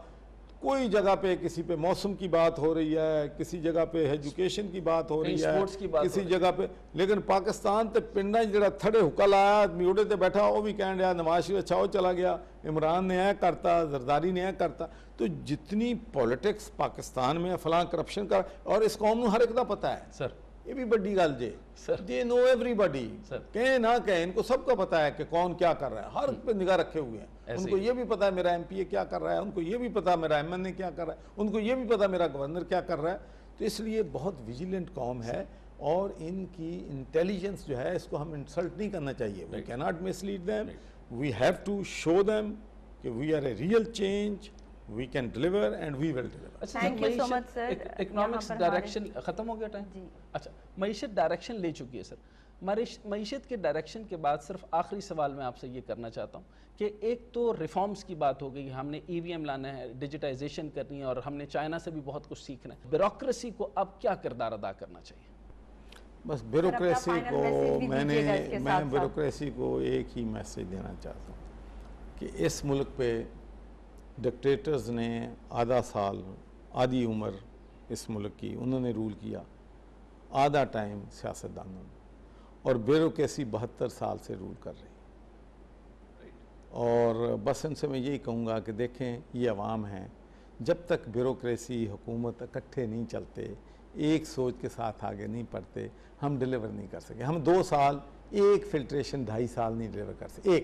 कोई जगह पे किसी पे मौसम की बात हो रही है, किसी जगह पे एजुकेशन की बात हो रही है, किसी जगह पे, लेकिन पाकिस्तान ते पिंडा जरा थड़े हुक्का लाया म्यूडे ते बैठा वो भी कह रहा नवाज शरीफ अच्छा वो चला गया, इमरान ने यह करता, जरदारी ने यह करता। तो जितनी पॉलिटिक्स पाकिस्तान में फलां करप्शन का, और इस कौम को हर एक का पता है सर, ये भी बड़ी गल जे सर, दे नो एवरीबॉडी, कहें ना कहें इनको सबका पता है कि कौन क्या कर रहा है, हर पे निगाह रखे हुए हैं। उनको ये भी पता है मेरा एमपीए क्या कर रहा है, उनको ये भी पता है मेरा एमएनए क्या कर रहा है, उनको ये भी पता है मेरा गवर्नर क्या कर रहा है। तो इसलिए बहुत विजिलेंट कौम है और इनकी इंटेलिजेंस जो है इसको हम इंसल्ट नहीं करना चाहिए। We can not mislead them, we have to show them कि we are a real change, we can deliver and we will deliver. Thank you so much sir. Economics direction खत्म हो गया टाइम जी। अच्छा, मईशत डायरेक्शन ले चुकी है सर। मईशत के डायरेक्शन के बाद सिर्फ आखिरी सवाल मैं आपसे ये करना चाहता हूँ कि एक तो रिफॉर्म्स की बात हो गई, हमने ईवीएम लाना है, डिजिटाइजेशन करनी है और हमने चाइना से भी बहुत कुछ सीखना है। ब्यूरोक्रेसी को अब क्या किरदार अदा करना चाहिए? बस ब्यूरोक्रेसी को मैं ब्यूरोक्रेसी को एक ही मैसेज देना चाहता हूँ कि इस मुल्क पे डिक्टेटर्स ने आधा साल, आधी उम्र इस मुल्क की उन्होंने रूल किया, आधा टाइम सियासतदानों ने, और ब्यूरोक्रेसी 72 साल से रूल कर रही। और बस इनसे मैं यही कहूँगा कि देखें ये अवाम हैं, जब तक ब्यूरोक्रेसी हुकूमत इकट्ठे नहीं चलते, एक सोच के साथ आगे नहीं बढ़ते, हम डिलीवर नहीं कर सके। हम 2 साल एक फिल्ट्रेशन 2.5 साल नहीं डिलीवर कर सके,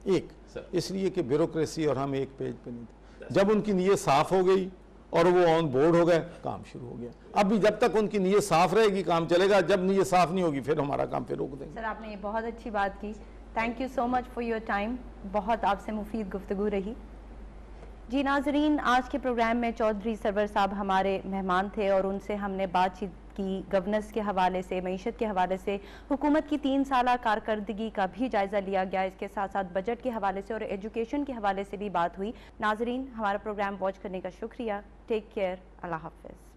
एक इसलिए कि ब्यूरोक्रेसी और हम एक पेज पे नहीं थे। जब उनकी नीयत साफ हो गई और वो ऑन बोर्ड हो गए, काम शुरू हो गया। अब भी जब तक उनकी नीयत साफ रहेगी काम चलेगा, जब नीयत साफ नहीं होगी फिर हमारा काम फिर रोक देंगे। सर आपने ये बहुत अच्छी बात की, thank you so much for your time, बहुत आपसे मुफीद गुफ्तगू रही। जी नाजरीन, आज के प्रोग्राम में चौधरी सरवर साहब हमारे मेहमान थे और उनसे हमने बातचीत की गवर्नेंस के हवाले से, मईशत के हवाले से, हुकूमत की 3 साला कारकर्दगी का भी जायज़ा लिया गया। इसके साथ साथ बजट के हवाले से और एजुकेशन के हवाले से भी बात हुई। नाजरीन, हमारा प्रोग्राम वॉच करने का शुक्रिया। टेक केयर, अल्लाह हाफ़िज़।